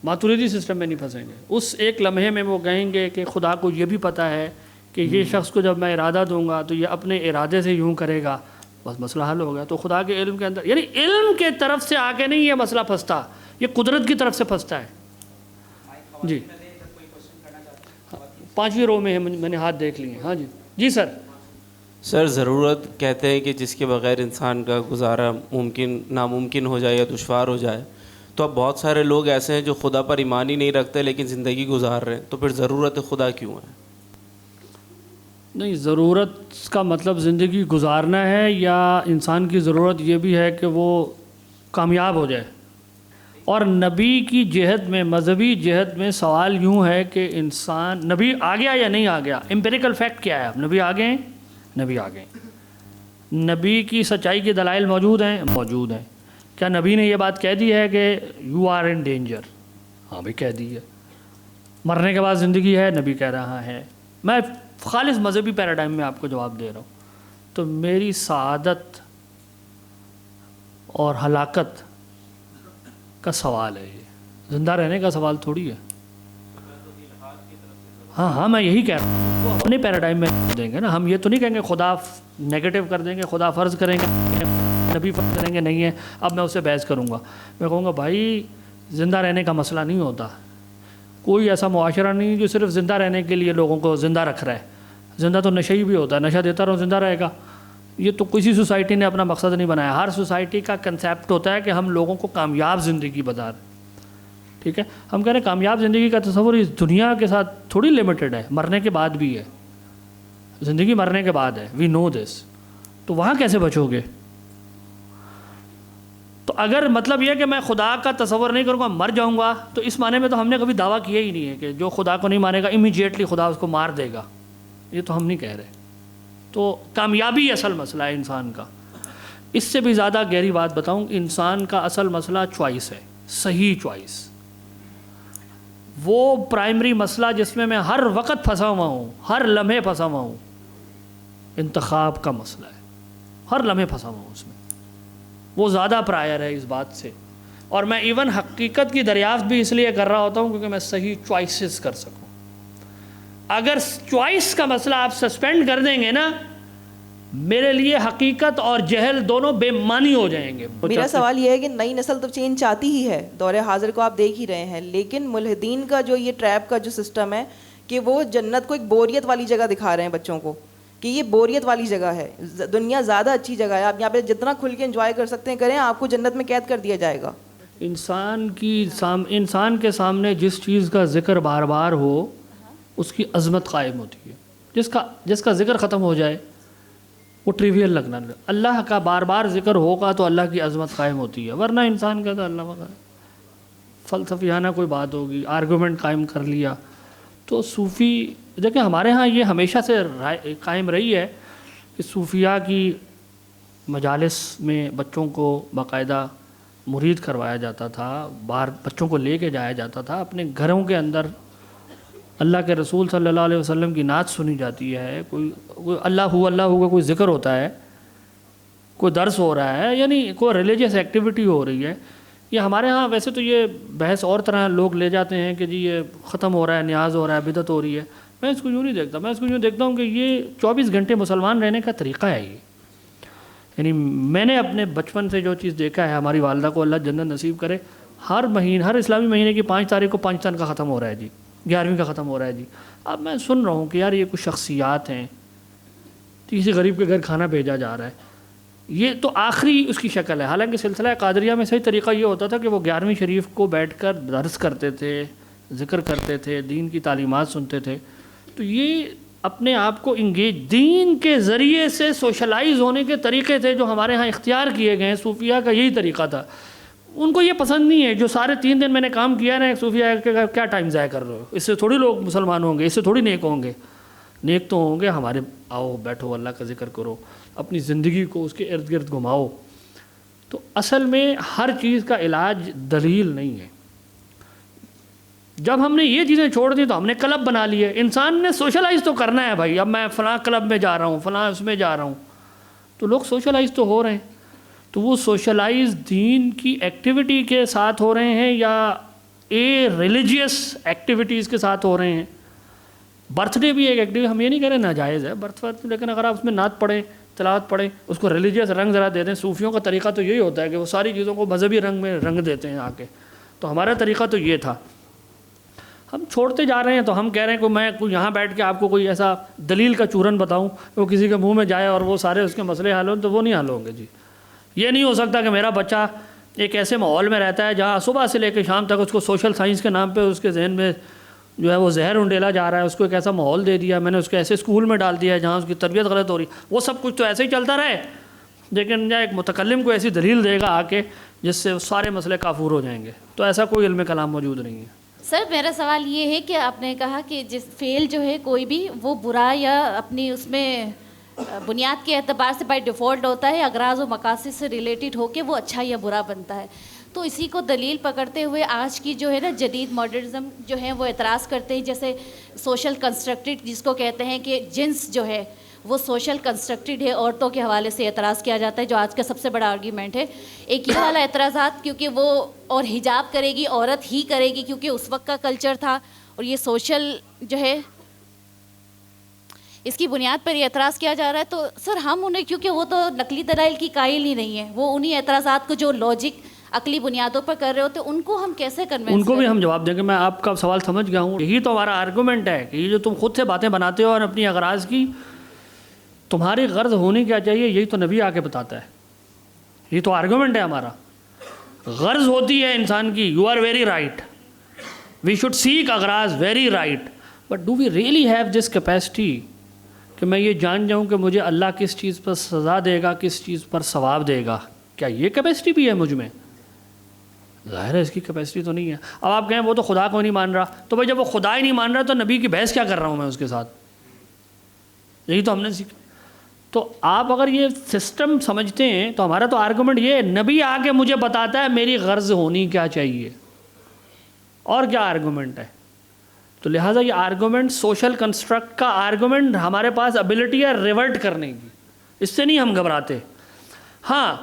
ماتریدی سسٹم میں نہیں پھنسیں گے. اس ایک لمحے میں وہ کہیں گے کہ خدا کو یہ بھی پتہ ہے کہ یہ شخص کو جب میں ارادہ دوں گا تو یہ اپنے ارادے سے یوں کرے گا، بس مسئلہ حل ہو گیا. تو خدا کے علم کے اندر، یعنی علم کے طرف سے آگے نہیں یہ مسئلہ پھنستا، یہ قدرت کی طرف سے پھنستا ہے. جی 5ویں رو میں ہے، میں نے ہاتھ دیکھ لیے. ہاں جی سر. سر ضرورت کہتے ہیں کہ جس کے بغیر انسان کا گزارا ناممکن ہو جائے یا دشوار ہو جائے، تو اب بہت سارے لوگ ایسے ہیں جو خدا پر ایمان ہی نہیں رکھتے لیکن زندگی گزار رہے ہیں، تو پھر ضرورت خدا کیوں ہے؟ نہیں، ضرورت کا مطلب زندگی گزارنا ہے، یا انسان کی ضرورت یہ بھی ہے کہ وہ کامیاب ہو جائے. اور نبی کی جہت میں، مذہبی جہت میں سوال یوں ہے کہ انسان نبی آ گیا یا نہیں آ گیا. امپیریکل فیکٹ کیا ہے؟ اب نبی آ گئے ہیں، نبی آ گئے. نبی کی سچائی کے دلائل موجود ہیں، موجود ہیں. کیا نبی نے یہ بات کہہ دی ہے کہ یو آر ان ڈینجر؟ ہاں بھی کہہ دی ہے. مرنے کے بعد زندگی ہے، نبی کہہ رہا ہے. میں خالص مذہبی پیراڈائم میں آپ کو جواب دے رہا ہوں. تو میری سعادت اور ہلاکت کا سوال ہے، یہ زندہ رہنے کا سوال تھوڑی ہے. ہاں میں یہی کہہ رہا ہوں. وہ اپنے پیراڈائم میں دیں گے نا. ہم یہ تو نہیں کہیں گے خدا نیگیٹو کر دیں گے، خدا فرض کریں گے، نبی فرض کریں گے نہیں ہے. اب میں اس سے بحث کروں گا. میں کہوں گا بھائی زندہ رہنے کا مسئلہ نہیں ہوتا. کوئی ایسا معاشرہ نہیں جو صرف زندہ رہنے کے لیے لوگوں کو زندہ رکھ رہا ہے. زندہ تو نشہ ہی بھی ہوتا ہے، نشہ دیتا رہو زندہ رہے گا. یہ تو کسی سوسائٹی نے اپنا مقصد نہیں بنایا. ہر سوسائٹی کا کنسیپٹ ہوتا ہے کہ ہم لوگوں کو کامیاب زندگی بتا رہے. ٹھیک ہے، ہم کہہ رہے ہیں کامیاب زندگی کا تصور اس دنیا کے ساتھ تھوڑی لمیٹڈ ہے، مرنے کے بعد بھی ہے. زندگی مرنے کے بعد ہے، وی نو دس. تو وہاں کیسے بچو گے؟ تو اگر مطلب یہ کہ میں خدا کا تصور نہیں کروں گا، مر جاؤں گا، تو اس معنی میں تو ہم نے کبھی دعویٰ کیا ہی نہیں ہے کہ جو خدا کو نہیں مانے گا امیجیٹلی خدا اس کو مار دے گا. یہ تو ہم نہیں کہہ رہے. تو کامیابی اصل مسئلہ ہے انسان کا. اس سے بھی زیادہ گہری بات بتاؤں، انسان کا اصل مسئلہ چوائس ہے، صحیح چوائس. وہ پرائمری مسئلہ جس میں ہر وقت پھنسا ہوا ہوں، ہر لمحے پھنسا ہوا ہوں، انتخاب کا مسئلہ ہے. ہر لمحے پھنسا ہوا ہوں اس میں. وہ زیادہ پرائر ہے اس بات سے. اور میں ایون حقیقت کی دریافت بھی اس لیے کر رہا ہوتا ہوں کیونکہ میں صحیح چوائسز کر سکوں. اگر چوائس کا مسئلہ آپ سسپینڈ کر دیں گے نا، میرے لیے حقیقت اور جہل دونوں بے معنی ہو جائیں گے. میرا سوال یہ ہے کہ نئی نسل تو چینج چاہتی ہی ہے، دور حاضر کو آپ دیکھ ہی رہے ہیں، لیکن ملحدین کا جو یہ ٹریپ کا جو سسٹم ہے کہ وہ جنت کو ایک بوریت والی جگہ دکھا رہے ہیں بچوں کو کہ یہ بوریت والی جگہ ہے. دنیا زیادہ اچھی جگہ ہے، آپ یہاں پہ جتنا کھل کے انجوائے کر سکتے ہیں کریں، آپ کو جنت میں قید کر دیا جائے گا. انسان کے سامنے جس چیز کا ذکر بار بار ہو اس کی عظمت قائم ہوتی ہے. جس کا ذکر ختم ہو جائے وہ ٹریویل لگنا. اللہ کا بار بار ذکر ہوگا تو اللہ کی عظمت قائم ہوتی ہے, ورنہ انسان کا تو اللہ وغیرہ فلسفیانہ کوئی بات ہوگی, آرگومنٹ قائم کر لیا. تو صوفی دیکھیں ہمارے ہاں یہ ہمیشہ سے قائم رہی ہے کہ صوفیاء کی مجالس میں بچوں کو باقاعدہ مرید کروایا جاتا تھا, باہر بچوں کو لے کے جایا جاتا تھا, اپنے گھروں کے اندر اللہ کے رسول صلی اللہ علیہ وسلم کی نعت سنی جاتی ہے, کوئی اللہ کا کوئی ذکر ہوتا ہے, کوئی درس ہو رہا ہے, یعنی کوئی ریلیجیس ایکٹیویٹی ہو رہی ہے. یہ ہمارے ہاں ویسے تو یہ بحث اور طرح لوگ لے جاتے ہیں کہ جی یہ ختم ہو رہا ہے, نیاز ہو رہا ہے, بدعت ہو رہی ہے. میں اس کو یوں نہیں دیکھتا, میں اس کو یوں دیکھتا ہوں کہ یہ 24 گھنٹے مسلمان رہنے کا طریقہ ہے. یہ یعنی میں نے اپنے بچپن سے جو چیز دیکھا ہے, ہماری والدہ کو اللہ جنت نصیب کرے, ہر اسلامی مہینے کی 5 تاریخ کو پاکستان کا ختم ہو رہا ہے جی, 11ویں کا ختم ہو رہا ہے جی. اب میں سن رہا ہوں کہ یار یہ کچھ شخصیات ہیں, کسی غریب کے گھر کھانا بھیجا جا رہا ہے. یہ تو آخری اس کی شکل ہے. حالانکہ سلسلہ قادریہ میں صحیح طریقہ یہ ہوتا تھا کہ وہ 11ویں شریف کو بیٹھ کر درس کرتے تھے, ذکر کرتے تھے, دین کی تعلیمات سنتے تھے. تو یہ اپنے آپ کو انگیج دین کے ذریعے سے سوشلائز ہونے کے طریقے تھے جو ہمارے ہاں اختیار کیے گئے ہیں. صوفیاء کا یہی طریقہ تھا. ان کو یہ پسند نہیں ہے جو سارے 3 دن میں نے کام کیا نا, صوفیاء کا کیا ٹائم ضائع کر رہے ہو, اس سے تھوڑی لوگ مسلمان ہوں گے, اس سے تھوڑی نیک ہوں گے. نیک تو ہوں گے ہمارے, آؤ بیٹھو اللہ کا ذکر کرو, اپنی زندگی کو اس کے ارد گرد گھماؤ. تو اصل میں ہر چیز کا علاج دلیل نہیں ہے. جب ہم نے یہ چیزیں چھوڑ دی تو ہم نے کلب بنا لیے. انسان نے سوشلائز تو کرنا ہے بھائی, اب میں فلاں کلب میں جا رہا ہوں, فلاں اس میں جا رہا ہوں, تو لوگ سوشلائز تو ہو رہے ہیں. تو وہ سوشلائز دین کی ایکٹیویٹی کے ساتھ ہو رہے ہیں یا ریلیجیس ایکٹیویٹیز کے ساتھ ہو رہے ہیں. برتھ ڈے بھی ایک ایکٹیویٹی, ہم یہ نہیں کہہ رہے ناجائز ہے برتھ, لیکن اگر آپ اس میں نعت پڑھیں, تلاوت پڑھیں, اس کو ریلیجیس رنگ ذرا دے دیں. صوفیوں کا طریقہ تو یہی ہوتا ہے کہ وہ ساری چیزوں کو مذہبی رنگ میں رنگ دیتے ہیں آ کے. تو ہمارا طریقہ تو یہ تھا. ہم چھوڑتے جا رہے ہیں تو ہم کہہ رہے ہیں کہ میں یہاں بیٹھ کے آپ کو کوئی ایسا دلیل کا چورن بتاؤں وہ کسی کے منہ میں جائے اور وہ سارے اس کے مسئلے حل ہوں, تو وہ نہیں حل ہوں گے جی. یہ نہیں ہو سکتا کہ میرا بچہ ایک ایسے ماحول میں رہتا ہے جہاں صبح سے لے کے شام تک اس کو سوشل سائنس کے نام پہ اس کے ذہن میں جو ہے وہ زہر انڈیلا جا رہا ہے. اس کو ایک ایسا ماحول دے دیا میں نے, اس کو ایسے اسکول میں ڈال دیا ہے جہاں اس کی تربیت غلط ہو رہی. وہ سب کچھ تو ایسے ہی چلتا رہے, لیکن ایک متکلم کو ایسی دلیل دے گا آ کے جس سے سارے مسئلے کافور ہو جائیں گے. تو ایسا کوئی علم کلام موجود نہیں ہے. سر میرا سوال یہ ہے کہ آپ نے کہا کہ جس فعل جو ہے کوئی بھی وہ برا یا اپنی اس میں بنیاد کے اعتبار سے بائی ڈیفالٹ ہوتا ہے, اغراض و مقاصد سے ریلیٹڈ ہو کے وہ اچھا یا برا بنتا ہے. تو اسی کو دلیل پکڑتے ہوئے آج کی جو ہے نا جدید ماڈرنزم جو ہے وہ اعتراض کرتے ہیں, جیسے سوشل کنسٹرکٹڈ جس کو کہتے ہیں کہ جنس جو ہے وہ سوشل کنسٹرکٹڈ ہے, عورتوں کے حوالے سے اعتراض کیا جاتا ہے جو آج کا سب سے بڑا آرگیومنٹ ہے. ایک یہ والا اعتراضات کیونکہ وہ اور حجاب کرے گی, عورت ہی کرے گی کیونکہ اس وقت کا کلچر تھا, اور یہ سوشل جو ہے اس کی بنیاد پر یہ اعتراض کیا جا رہا ہے. تو سر ہم انہیں, کیونکہ وہ تو نقلی دلائل کی قائل ہی نہیں ہے, وہ انہی اعتراضات کو جو لاجک عقلی بنیادوں پر کر رہے ہوتے ان کو ہم کیسے کنوینس ان کو بھی ہم جواب دیں گے. میں آپ کا سوال سمجھ گیا ہوں. یہی تو ہمارا آرگومنٹ ہے کہ یہ جو تم خود سے باتیں بناتے ہو اور اپنی اغراض کی, تمہاری غرض ہونی کیا چاہیے یہی تو نبی آ کے بتاتا ہے. یہ تو آرگومنٹ ہے ہمارا. غرض ہوتی ہے انسان کی, you are very right, we should seek اغراض, very right, but do we really have this capacity کہ میں یہ جان جاؤں کہ مجھے اللہ کس چیز پر سزا دے گا, کس چیز پر ثواب دے گا؟ کیا یہ کیپیسٹی بھی ہے مجھ میں؟ ظاہر ہے اس کی کیپیسٹی تو نہیں ہے. اب آپ کہیں وہ تو خدا کو نہیں مان رہا, تو بھائی جب وہ خدا ہی نہیں مان رہا تو نبی کی بحث کیا کر رہا ہوں میں اس کے ساتھ؟ یہی تو ہم نے سیکھا. تو آپ اگر یہ سسٹم سمجھتے ہیں تو ہمارا تو آرگومنٹ یہ ہے, نبی آ کے مجھے بتاتا ہے میری غرض ہونی کیا چاہیے, اور کیا آرگومنٹ ہے. تو لہٰذا یہ آرگومنٹ سوشل کنسٹرکٹ کا آرگومنٹ ہمارے پاس ابیلٹی ہے ریورٹ کرنے کی, اس سے نہیں ہم گھبراتے. ہاں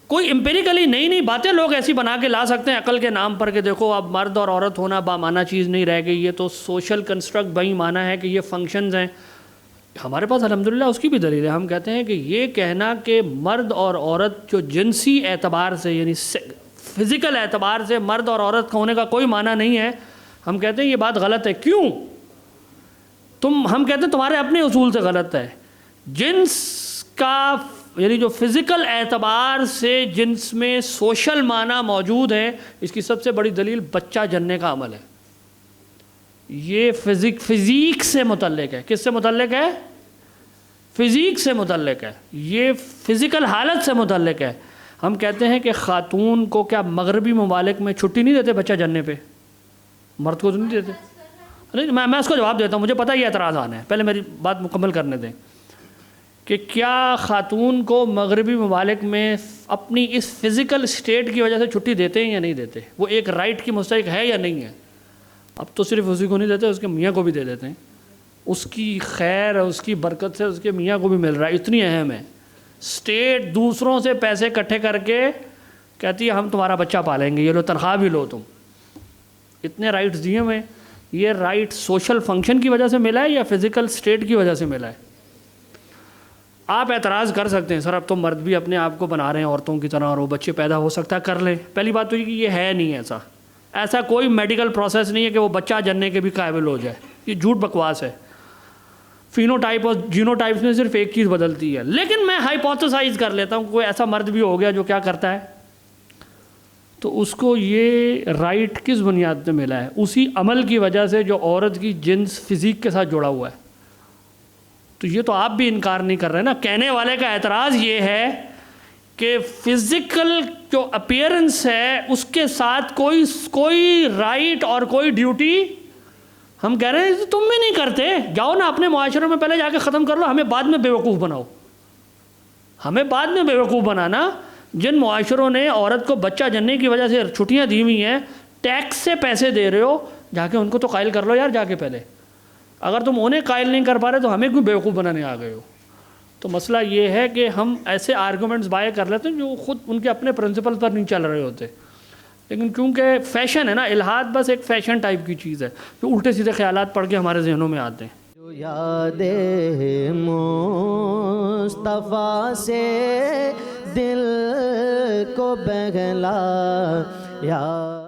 کوئی امپیریکلی نئی نئی باتیں لوگ ایسی بنا کے لا سکتے ہیں عقل کے نام پر کہ دیکھو اب مرد اور عورت ہونا بامانہ چیز نہیں رہ گئی, یہ تو سوشل کنسٹرکٹ بھائی مانا ہے کہ یہ فنکشنز ہیں. ہمارے پاس الحمدللہ اس کی بھی دلیل ہے. ہم کہتے ہیں کہ یہ کہنا کہ مرد اور عورت جو جنسی اعتبار سے یعنی فزیکل اعتبار سے مرد اور عورت ہونے کا کوئی معنی نہیں ہے, ہم کہتے ہیں یہ بات غلط ہے. کیوں؟ ہم کہتے ہیں تمہارے اپنے اصول سے غلط ہے. جنس کا یعنی جو فزیکل اعتبار سے جنس میں سوشل معنی موجود ہے، اس کی سب سے بڑی دلیل بچہ جننے کا عمل ہے. یہ فزیک سے متعلق ہے. کس سے متعلق ہے؟ فزیک سے متعلق ہے. یہ فزیکل حالت سے متعلق ہے. ہم کہتے ہیں کہ خاتون کو کیا مغربی ممالک میں چھٹی نہیں دیتے بچہ جننے پہ؟ مرد کو تو نہیں دیتے. نہیں، میں اس کو جواب دیتا ہوں، مجھے پتہ یہ اعتراض آنا ہے، پہلے میری بات مکمل کرنے دیں. کہ کیا خاتون کو مغربی ممالک میں اپنی اس فزیکل اسٹیٹ کی وجہ سے چھٹی دیتے ہیں یا نہیں دیتے؟ وہ ایک رائٹ کی مستحق ہے یا نہیں ہے؟ اب تو صرف اسی کو نہیں دیتے، اس کے میاں کو بھی دے دیتے ہیں. اس کی خیر، اس کی برکت سے اس کے میاں کو بھی مل رہا ہے. اتنی اہم ہے. اسٹیٹ دوسروں سے پیسے اکٹھے کر کے کہتی ہے ہم تمہارا بچہ پالیں گے، یہ لو تنخواہ بھی لو تم. اتنے رائٹس دیے ہوئے. یہ رائٹ سوشل فنکشن کی وجہ سے ملا ہے یا فزیکل اسٹیٹ کی وجہ سے ملا ہے؟ آپ اعتراض کر سکتے ہیں، سر اب تو مرد بھی اپنے آپ کو بنا رہے ہیں عورتوں کی طرح اور وہ بچے پیدا ہو سکتا ہے، کر لیں. پہلی بات تو یہ کہ یہ ہے نہیں ایسا کوئی میڈیکل پروسیس نہیں ہے کہ وہ بچہ جننے کے بھی قابل ہو جائے. یہ جھوٹ بکواس ہے. فینو ٹائپ اور جینو ٹائپس میں صرف ایک چیز بدلتی ہے. لیکن میں ہائپوتھیسائز کر لیتا ہوں کوئی ایسا مرد بھی ہو گیا جو کیا کرتا ہے، تو اس کو یہ رائٹ کس بنیاد پہ ملا ہے؟ اسی عمل کی وجہ سے جو عورت کی جنس فزیک کے ساتھ جڑا ہوا ہے. تو یہ تو آپ بھی انکار نہیں کر رہے نا. کہنے والے کا اعتراض یہ ہے کہ فزیکل جو اپیئرنس ہے اس کے ساتھ کوئی رائٹ اور کوئی ڈیوٹی. ہم کہہ رہے ہیں تم بھی نہیں کرتے، جاؤ نا اپنے معاشرے میں پہلے جا کے ختم کر لو، ہمیں بعد میں بیوقوف بناؤ. ہمیں بعد میں بیوقوف بنانا. جن معاشروں نے عورت کو بچہ جننے کی وجہ سے چھٹیاں دی ہوئی ہیں، ٹیکس سے پیسے دے رہے ہو، جا کے ان کو تو قائل کر لو یار جا کے پہلے. اگر تم انہیں قائل نہیں کر پا رہے تو ہمیں کیوں بیوقوف بنانے آ گئے ہو؟ تو مسئلہ یہ ہے کہ ہم ایسے آرگومنٹس بائے کر لیتے ہیں جو خود ان کے اپنے پرنسپل پر نہیں چل رہے ہوتے. لیکن کیونکہ فیشن ہے نا، الہاد بس ایک فیشن ٹائپ کی چیز ہے جو الٹے سیدھے خیالات پڑھ کے ہمارے ذہنوں میں آتے ہیں. جو یاد مصطفیٰ سے دل کو بہلا یا